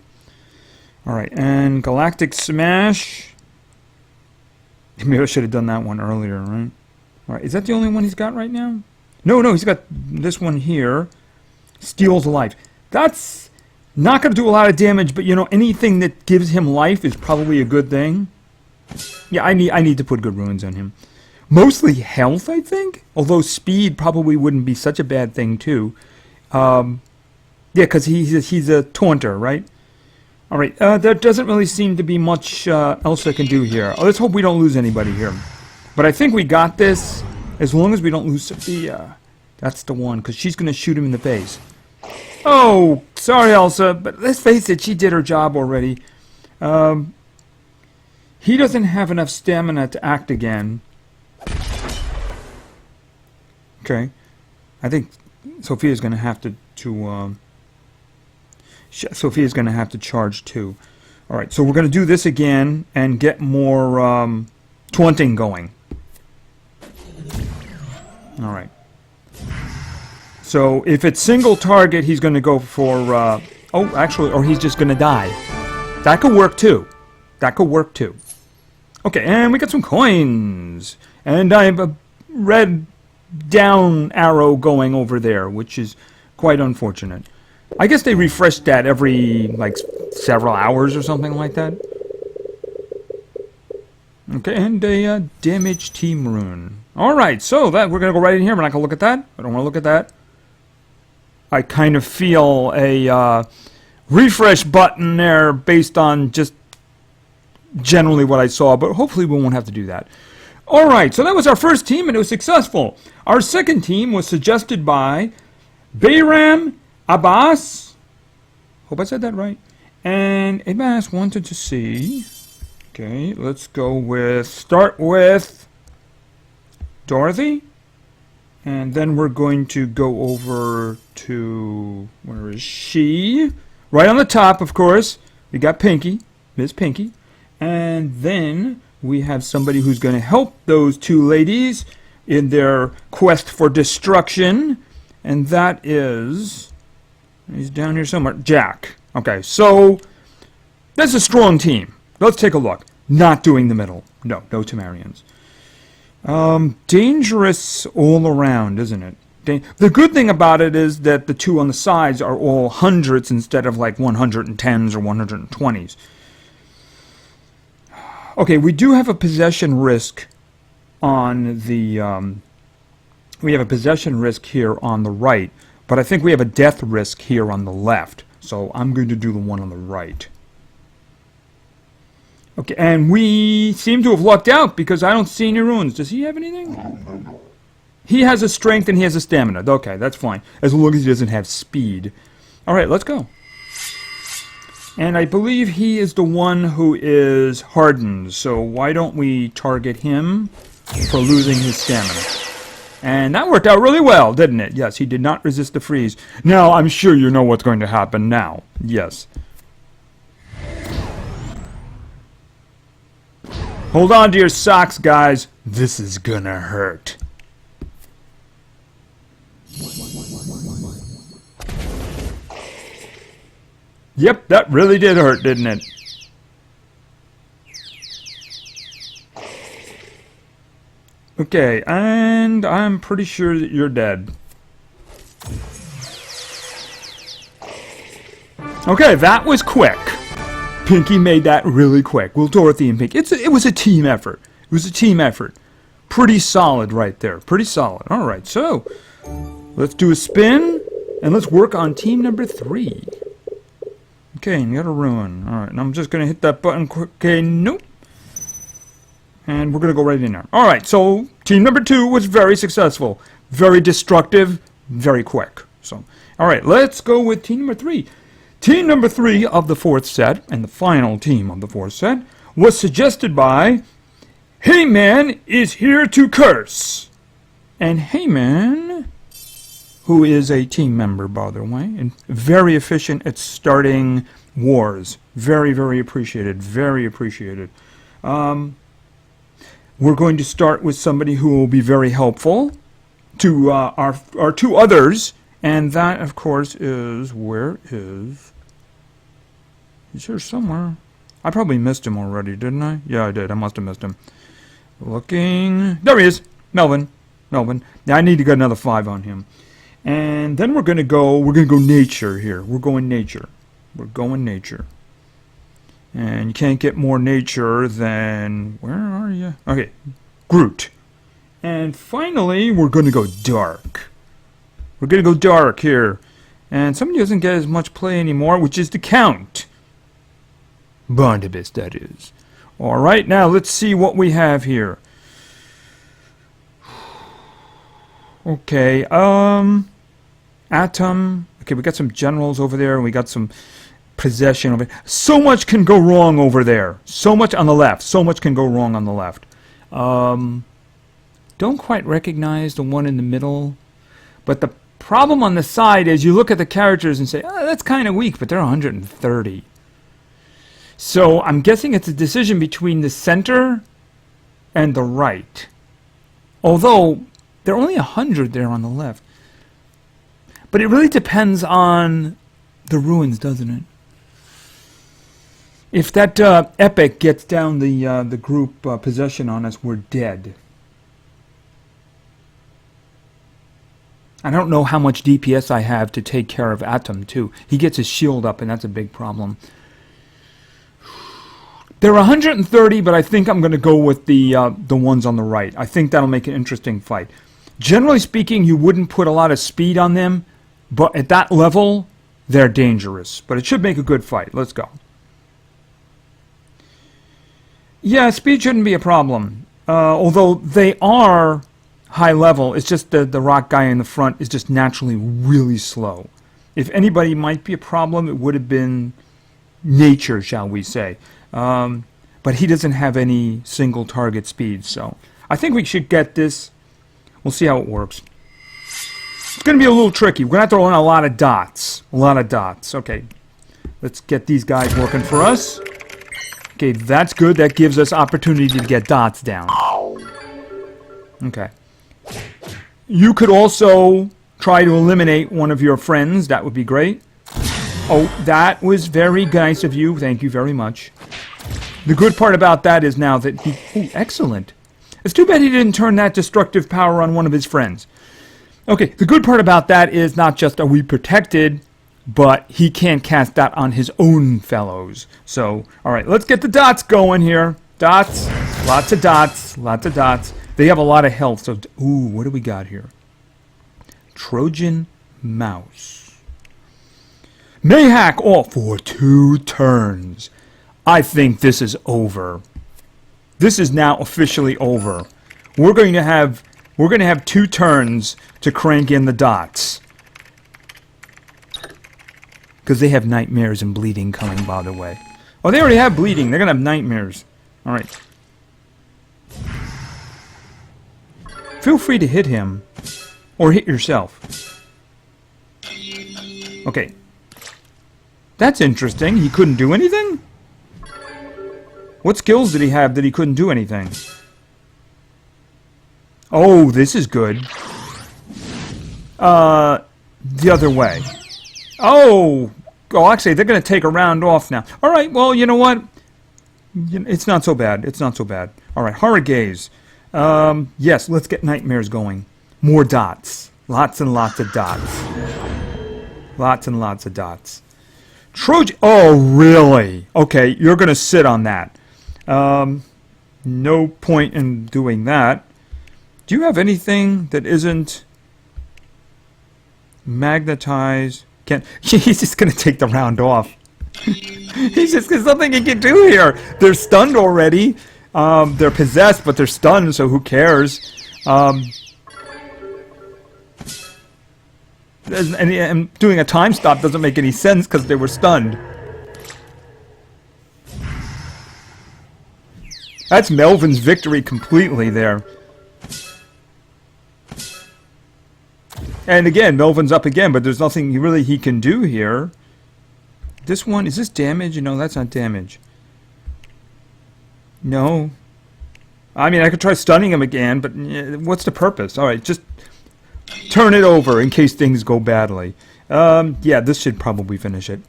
[SPEAKER 1] Alright, and Galactic Smash. Maybe I should have done that one earlier, right? Alright, is that the only one he's got right now? No, he's got this one here. Steals life. That's not going to do a lot of damage, but you know, anything that gives him life is probably a good thing. Yeah, I need to put good runes on him. Mostly health, I think. Although speed probably wouldn't be such a bad thing, too. Yeah, because he's a taunter, right? Alright, there doesn't really seem to be much else I can do here. Let's hope we don't lose anybody here. But I think we got this, as long as we don't lose Sophia. That's the one, because she's going to shoot him in the face. Oh, sorry, Elsa, but let's face it, she did her job already. He doesn't have enough stamina to act again. Okay. I think Sophia's going to have to Sophia's going to have to charge too. Alright, so we're going to do this again and get more taunting going. Alright. So if it's single target, he's going to go for... oh, actually, or he's just going to die. That could work too. That could work too. Okay, and we got some coins. And I have a red down arrow going over there, which is quite unfortunate. I guess they refreshed that every, like, several hours or something like that. Okay, and a damage team rune. Alright, so that we're going to go right in here. We're not going to look at that. I don't want to look at that. I kind of feel a refresh button there based on just generally what I saw, but hopefully we won't have to do that. Alright, so that was our first team, and it was successful. Our second team was suggested by Bayram Abbas, hope I said that right, and Abbas wanted to see, okay, let's start with Dorothy, and then we're going to go over to, where is she? Right on the top, of course, we got Pinky, Miss Pinky, and then we have somebody who's going to help those two ladies in their quest for destruction, and that is... he's down here somewhere. Jack. Okay, so that's a strong team. Let's take a look. Not doing the middle. No Temerians. Dangerous all around, isn't it? The good thing about it is that the two on the sides are all hundreds instead of like 110s or 120s. Okay, we do have a possession risk on the... we have a possession risk here on the right, but I think we have a death risk here on the left. So I'm going to do the one on the right. Okay, and we seem to have lucked out because I don't see any runes. Does he have anything? He has a strength and he has a stamina. Okay, that's fine. As long as he doesn't have speed. Alright, let's go. And I believe he is the one who is hardened. So why don't we target him for losing his stamina? And that worked out really well, didn't it? Yes, he did not resist the freeze. Now, I'm sure you know what's going to happen now. Yes. Hold on to your socks, guys. This is gonna hurt. Yep, that really did hurt, didn't it? Okay, and I'm pretty sure that you're dead. Okay, that was quick. Pinky made that really quick. Well, Dorothy and Pinky. It was a team effort. It was a team effort. Pretty solid right there. Pretty solid. All right, so let's do a spin, and let's work on team number 3. Okay, and you got a ruin. All right, and I'm just going to hit that button quick. Okay, nope. And we're going to go right in there. All right, so team number 2 was very successful. Very destructive, very quick. So, all right, let's go with team number 3. Team number 3 of the 4th set, and the final team of the 4th set, was suggested by Heyman is here to curse. And Heyman, who is a team member, by the way, and very efficient at starting wars. Very, very appreciated. Very appreciated. We're going to start with somebody who will be very helpful to our 2 others. And that, of course, is... Where is... He's here somewhere. I probably missed him already, didn't I? Yeah, I did. I must have missed him. Looking... There he is! Melvin. Melvin. Yeah, I need to get another 5 on him. And then we're going to go nature here. We're going nature. We're going nature. And you can't get more nature than... Where are you? Okay. Groot. And finally, we're going to go dark. We're going to go dark here. And somebody doesn't get as much play anymore, which is the Count. Barnabas, that is. Alright, now let's see what we have here. Okay, Atom. Okay, we got some generals over there, and we got some possession over there. So much can go wrong over there. So much on the left. So much can go wrong on the left. Don't quite recognize the one in the middle. But the problem on the side is you look at the characters and say, oh, that's kind of weak, but they're 130. So I'm guessing it's a decision between the center and the right. Although they're only 100 there on the left. But it really depends on the ruins, doesn't it? If that epic gets down the group possession on us, we're dead. I don't know how much DPS I have to take care of Atom, too. He gets his shield up, and that's a big problem. They're 130, but I think I'm going to go with the ones on the right. I think that'll make an interesting fight. Generally speaking, you wouldn't put a lot of speed on them, but at that level, they're dangerous. But it should make a good fight. Let's go. Yeah, speed shouldn't be a problem. Although they are high level, it's just the rock guy in the front is just naturally really slow. If anybody might be a problem, it would have been nature, shall we say. But he doesn't have any single target speed, so I think we should get this. We'll see how it works. It's going to be a little tricky. We're going to have to throw in a lot of dots. A lot of dots. Okay. Let's get these guys working for us. Okay, that's good. That gives us opportunity to get dots down. Okay. You could also try to eliminate one of your friends. That would be great. Oh, that was very nice of you. Thank you very much. The good part about that is now that he... Oh, excellent. It's too bad he didn't turn that destructive power on one of his friends. Okay, the good part about that is not just are we protected, but he can't cast that on his own fellows. So, alright, let's get the dots going here. Dots. Lots of dots. Lots of dots. They have a lot of health, so... Ooh, what do we got here? Trojan Mouse. May hack off for 2 turns. I think this is over. This is now officially over. We're going to have 2 turns to crank in the dots. Because they have nightmares and bleeding coming, by the way. Oh, they already have bleeding. They're going to have nightmares. Alright. Feel free to hit him. Or hit yourself. Okay. That's interesting. He couldn't do anything? What skills did he have that he couldn't do anything? Oh, this is good. The other way. Oh! Oh, actually, they're going to take a round off now. Alright, well, you know what? It's not so bad. It's not so bad. Alright, Horror Gaze. Yes, let's get nightmares going. More dots. Lots and lots of dots. Lots and lots of dots. Trojan... Oh, really? Okay, you're going to sit on that. No point in doing that. Do you have anything that isn't... Magnetize... He's just going to take the round off. He's just... There's nothing he can do here. They're stunned already. They're possessed, but they're stunned, so who cares? And doing a time stop doesn't make any sense because they were stunned. That's Melvin's victory completely there. And again, Melvin's up again, but there's nothing really he can do here. This one, is this damage? No, that's not damage. No. I mean, I could try stunning him again, but what's the purpose? Alright, just turn it over in case things go badly. Yeah, this should probably finish it.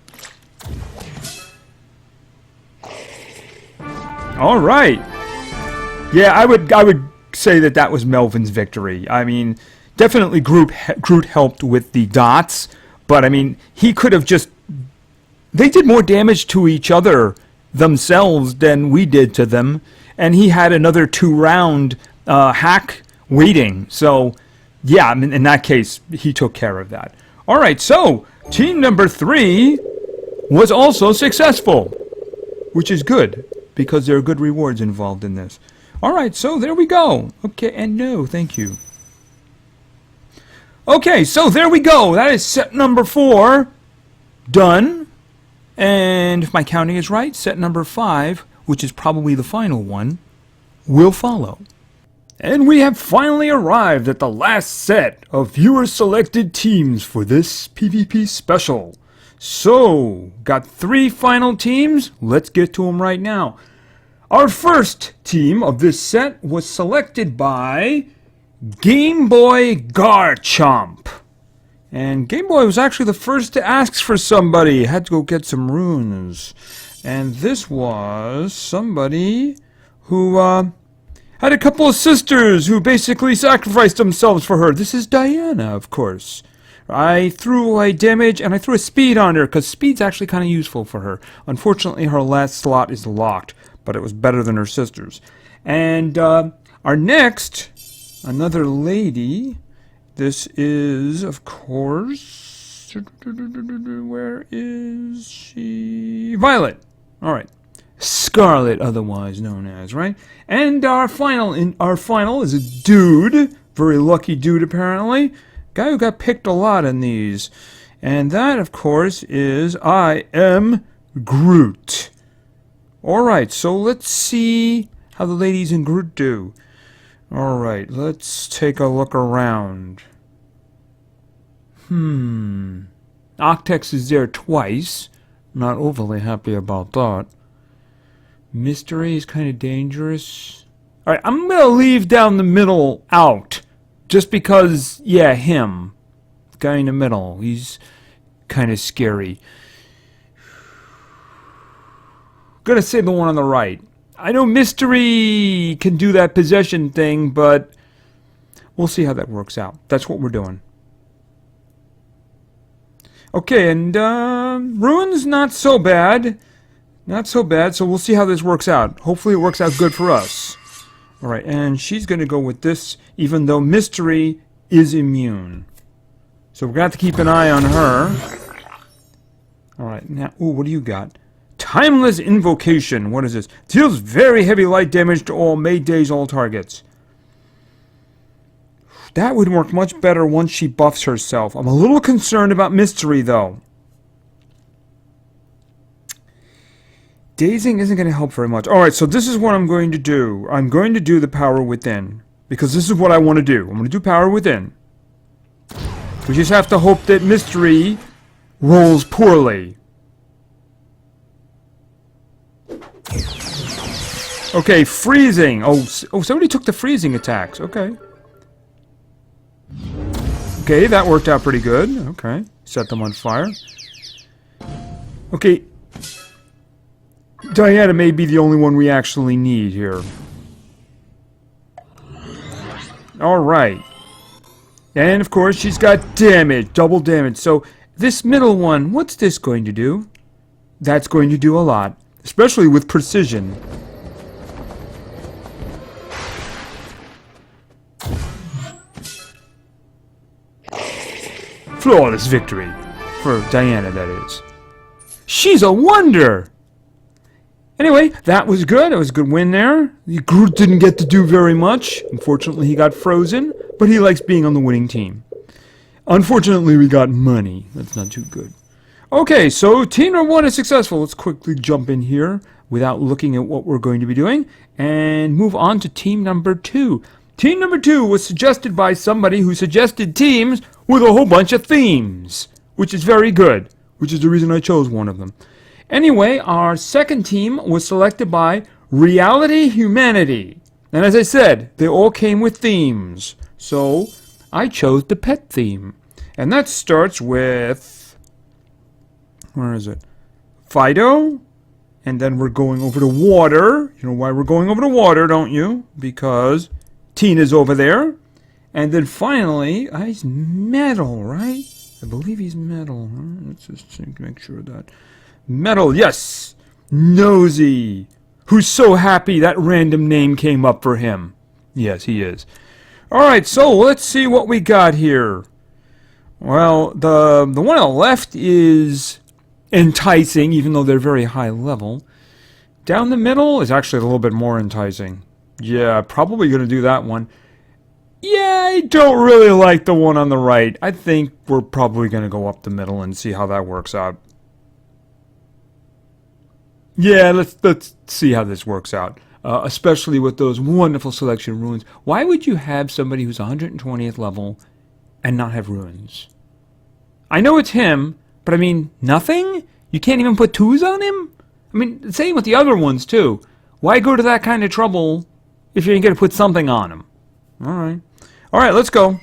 [SPEAKER 1] Alright. Yeah, I would say that was Melvin's victory. I mean, definitely Groot helped with the dots, but I mean, he could have just... They did more damage to each other themselves than we did to them, and he had another 2-round hack waiting. So, yeah, I mean, in that case, he took care of that. Alright, so, team number 3 was also successful, which is good, because there are good rewards involved in this. Alright, so there we go. Okay, and no, thank you. Okay, so there we go. That is set number 4 done. And if my counting is right, set number 5, which is probably the final one, will follow. And we have finally arrived at the last set of viewer-selected teams for this PvP special. So, got 3 final teams. Let's get to them right now. Our first team of this set was selected by Game Boy Garchomp. And Game Boy was actually the first to ask for somebody. Had to go get some runes. And this was somebody who had a couple of sisters who basically sacrificed themselves for her. This is Diana, of course. I threw a damage and I threw a speed on her because speed's actually kind of useful for her. Unfortunately, her last slot is locked, but it was better than her sister's. And our next, another lady... This is, of course, where is she? Violet. All right. Scarlet, otherwise known as, right? And our final is a dude, very lucky dude apparently, guy who got picked a lot in these, and that, of course, is I am Groot. All right. So let's see how the ladies in Groot do. Alright, let's take a look around. Octex is there twice. Not overly happy about that. Mystery is kind of dangerous. Alright, I'm going to leave down the middle out. Just because, yeah, him. Guy in the middle. He's kind of scary. gonna say the one on the right. I know Mystery can do that possession thing, but we'll see how that works out. That's what we're doing. Okay, and Ruin's not so bad. Not so bad, so we'll see how this works out. Hopefully it works out good for us. Alright, and she's going to go with this, even though Mystery is immune. So we're going to have to keep an eye on her. Alright, now, ooh, what do you got? Timeless Invocation. What is this? Deals very heavy light damage to all Maydays, all targets. That would work much better once she buffs herself. I'm a little concerned about Mystery, though. Dazing isn't going to help very much. Alright, so this is what I'm going to do. I'm going to do the Power Within. Because this is what I want to do. I'm going to do Power Within. We just have to hope that Mystery rolls poorly. Okay, freezing. Oh, somebody took the freezing attacks. Okay. Okay, that worked out pretty good. Okay, set them on fire. Okay. Diana may be the only one we actually need here. Alright. And, of course, she's got damage. Double damage. So, this middle one, what's this going to do? That's going to do a lot. Especially with precision. Flawless victory. For Diana, that is. She's a wonder! Anyway, that was good. That was a good win there. Groot didn't get to do very much. Unfortunately, he got frozen, but he likes being on the winning team. Unfortunately, we got money. That's not too good. Okay, so team number 1 is successful. Let's quickly jump in here without looking at what we're going to be doing and move on to team number 2. Team number 2 was suggested by somebody who suggested teams with a whole bunch of themes, which is very good, which is the reason I chose one of them. Anyway, our second team was selected by Reality Humanity. And as I said, they all came with themes. So, I chose the pet theme. And that starts with... where is it? Fido. And then we're going over to water. You know why we're going over to water, don't you? Because Tina's over there. And then finally, he's metal, right? I believe he's metal. Let's just make sure of that. Metal, yes! Nosy! Who's so happy that random name came up for him. Yes, he is. Alright, so let's see what we got here. Well, the one on the left is enticing, even though they're very high level. Down the middle is actually a little bit more enticing. Yeah, probably going to do that one. Yeah, I don't really like the one on the right. I think we're probably going to go up the middle and see how that works out. Yeah, let's see how this works out. Especially with those wonderful selection ruins. Why would you have somebody who's 120th level and not have ruins? I know it's him, but I mean, nothing? You can't even put 2s on him? I mean, same with the other ones, too. Why go to that kind of trouble if you're going to put something on him? Alright. Alright, let's go.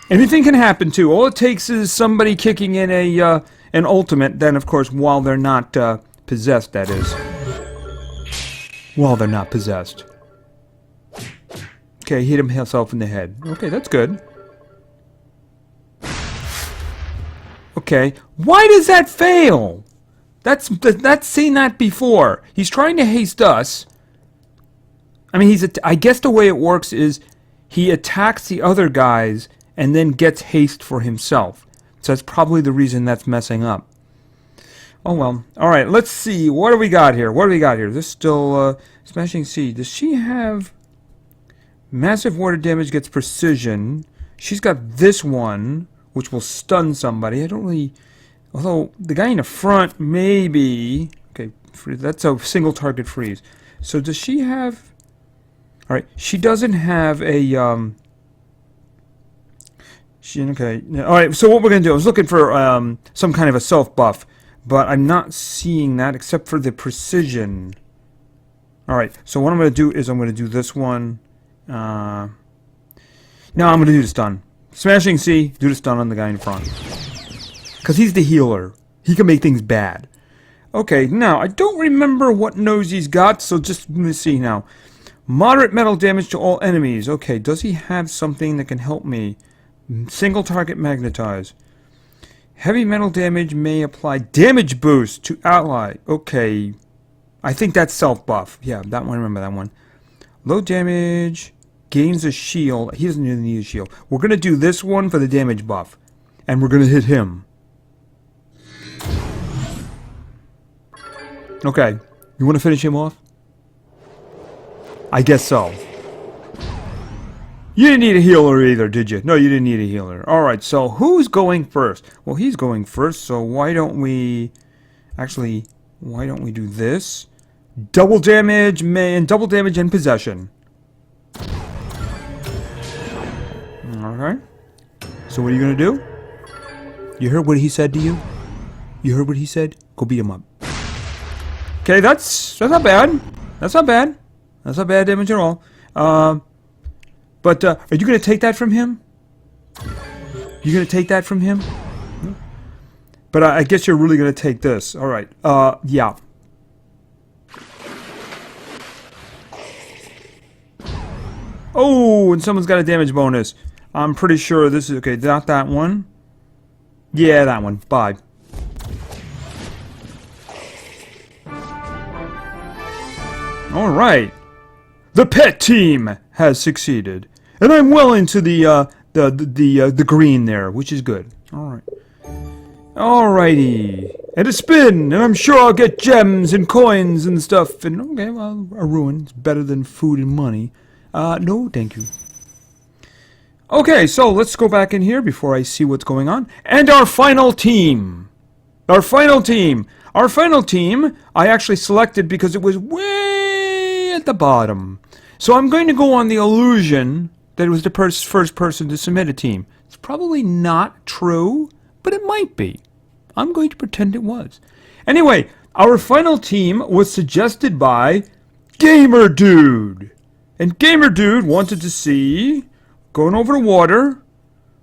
[SPEAKER 1] Anything can happen, too. All it takes is somebody kicking in an ultimate, then, of course, while they're not possessed, that is. While they're not possessed. Okay, hit himself in the head. Okay, that's good. Okay, why does that fail? That's seen that before. He's trying to haste us. I mean, I guess the way it works is he attacks the other guys and then gets haste for himself. So that's probably the reason that's messing up. Oh well. Alright, let's see. What do we got here? What do we got here? This is still Smashing Sea. Does she have massive water damage gets precision? She's got this one, which will stun somebody. I don't really... Although, the guy in the front, maybe... Okay, that's a single target freeze. So does she have... Alright, she doesn't have a... Okay. Alright, so what we're going to do... I was looking for some kind of a self-buff. But I'm not seeing that except for the precision. Alright, so what I'm going to do is I'm going to do this one. No, I'm going to do the stun. Smashing Sea, do the stun on the guy in front. Because he's the healer. He can make things bad. Okay, now, I don't remember what nose he's got, so just let me see now. Moderate metal damage to all enemies. Okay, does he have something that can help me? Single target magnetize. Heavy metal damage may apply damage boost to ally. Okay, I think that's self-buff. Yeah, that one, remember that one. Low damage, gains a shield. He doesn't really need a shield. We're going to do this one for the damage buff. And we're going to hit him. Okay, you want to finish him off? I guess so. You didn't need a healer either, did you? No, you didn't need a healer. Alright, so who's going first? Well, he's going first, so why don't we... Actually, why don't we do this? Double damage and possession. Alright. So what are you going to do? You heard what he said to you? You heard what he said? Go beat him up. Okay, that's not bad. That's not bad. That's not bad damage at all. But are you going to take that from him? You going to take that from him? But I guess you're really going to take this. All right. Yeah. Oh, and someone's got a damage bonus. I'm pretty sure this is... Okay, not that one. Yeah, that one. Bye. All right. The pet team has succeeded. And I'm well into the green there, which is good. All right. Alrighty. And a spin, and I'm sure I'll get gems and coins and stuff. And okay, well, a ruin is better than food and money. No, thank you. Okay, so let's go back in here before I see what's going on. And our final team. Our final team. Our final team, I actually selected because it was way at the bottom. So I'm going to go on the illusion that it was the first person to submit a team. It's probably not true, but it might be. I'm going to pretend it was. Anyway, our final team was suggested by Gamer Dude. And Gamer Dude wanted to see, going over the water,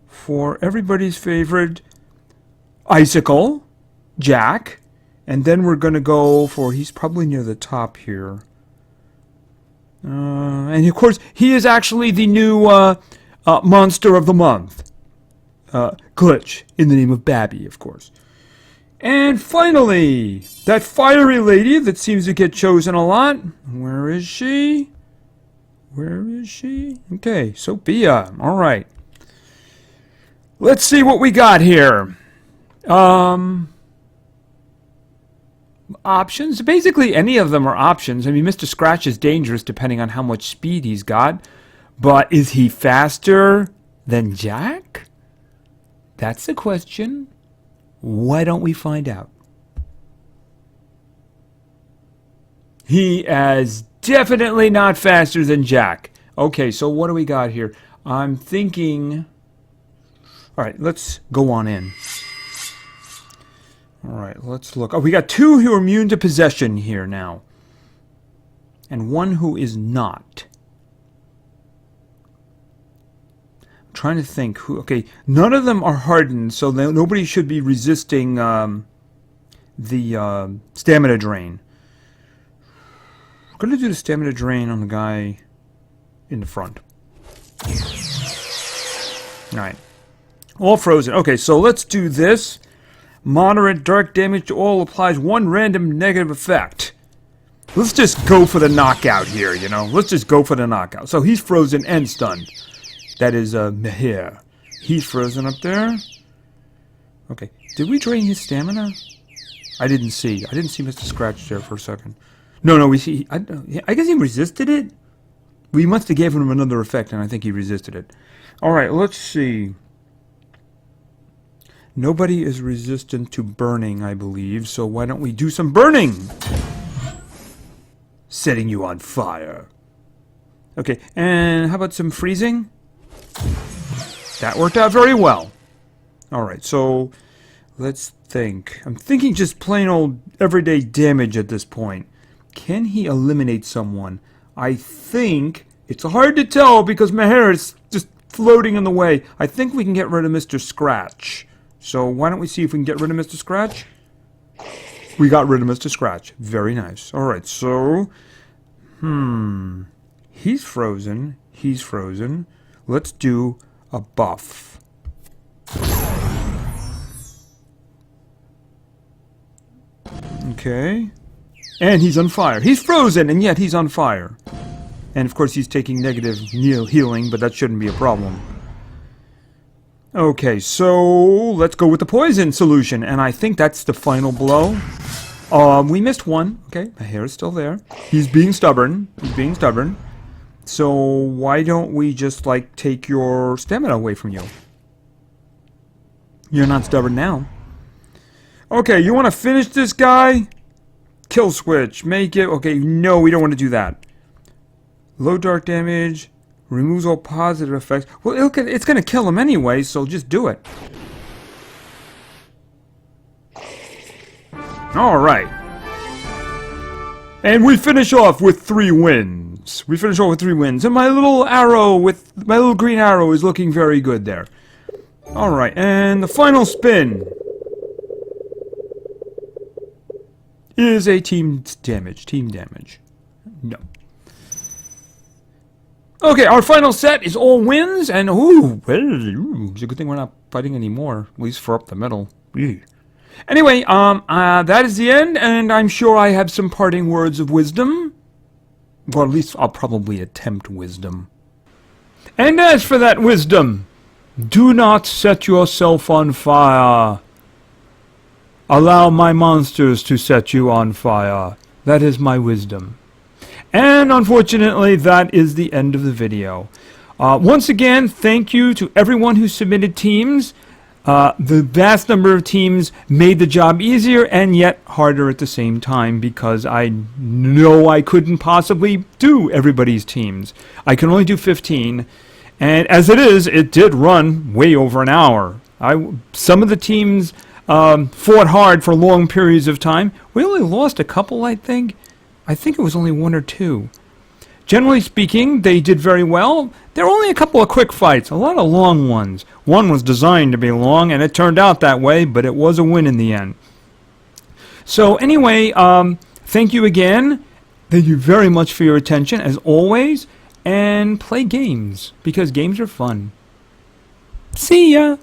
[SPEAKER 1] for everybody's favorite Icicle, Jack, and then we're going to go for, he's probably near the top here. And of course, he is actually the new Monster of the Month. Glitch, in the name of Babby, of course. And finally, that fiery lady that seems to get chosen a lot. Where is she? Where is she? Okay, Sophia. All right. Let's see what we got here. Options. Basically, any of them are options. I mean, Mr. Scratch is dangerous depending on how much speed he's got. But is he faster than Jack? That's the question. Why don't we find out? He is definitely not faster than Jack. Okay, so what do we got here? I'm thinking... Alright, let's go on in. Alright, let's look. Oh, we got two who are immune to possession here now. And one who is not. I'm trying to think who... Okay, none of them are hardened, so nobody should be resisting the stamina drain. I'm going to do the stamina drain on the guy in the front. Alright. All frozen. Okay, so let's do this. Moderate dark damage to all applies one random negative effect. Let's just go for the knockout here, you know. Let's just go for the knockout. So he's frozen and stunned. That is Mihir. He's frozen up there. Okay. Did we drain his stamina? I didn't see. I didn't see Mr. Scratch there for a second. No, we see. I guess he resisted it. We must have given him another effect, and I think he resisted it. All right, let's see. Nobody is resistant to burning, I believe, so why don't we do some burning? Setting you on fire. Okay, and how about some freezing? That worked out very well. All right, so let's think. I'm thinking just plain old everyday damage at this point. Can he eliminate someone? I think it's hard to tell because my hair is just floating in the way. I think we can get rid of Mr. Scratch. So why don't we see if we can get rid of Mr. Scratch? We got rid of Mr. Scratch. Very nice. Alright, so... He's frozen. He's frozen. Let's do a buff. Okay. And he's on fire. He's frozen, and yet he's on fire. And of course he's taking negative healing, but that shouldn't be a problem. Okay, so let's go with the poison solution, and I think that's the final blow. We missed one. Okay, my hair is still there. He's being stubborn. He's being stubborn. So why don't we just, like, take your stamina away from you? You're not stubborn now. Okay, you want to finish this guy? Kill switch. Make it... Okay, no, we don't want to do that. Low dark damage. Removes all positive effects. Well, it's going to kill him anyway, so just do it. Alright. And we finish off with 3 wins. We finish off with 3 wins. And my little arrow with... My little green arrow is looking very good there. Alright, and the final spin is a team damage. Team damage. No. Okay, our final set is all wins, and it's a good thing we're not fighting anymore, at least for up the middle. Anyway, that is the end, and I'm sure I have some parting words of wisdom. Well, at least I'll probably attempt wisdom. And as for that wisdom, do not set yourself on fire. Allow my monsters to set you on fire. That is my wisdom. And unfortunately, that is the end of the video. Once again, thank you to everyone who submitted teams. The vast number of teams made the job easier and yet harder at the same time because I know I couldn't possibly do everybody's teams. I can only do 15, and as it is, it did run way over an hour. Some of the teams fought hard for long periods of time. We only lost a couple, I think. I think it was only 1 or 2. Generally speaking, they did very well. There were only a couple of quick fights, a lot of long ones. One was designed to be long, and it turned out that way, but it was a win in the end. So anyway, thank you again. Thank you very much for your attention, as always. And play games, because games are fun. See ya!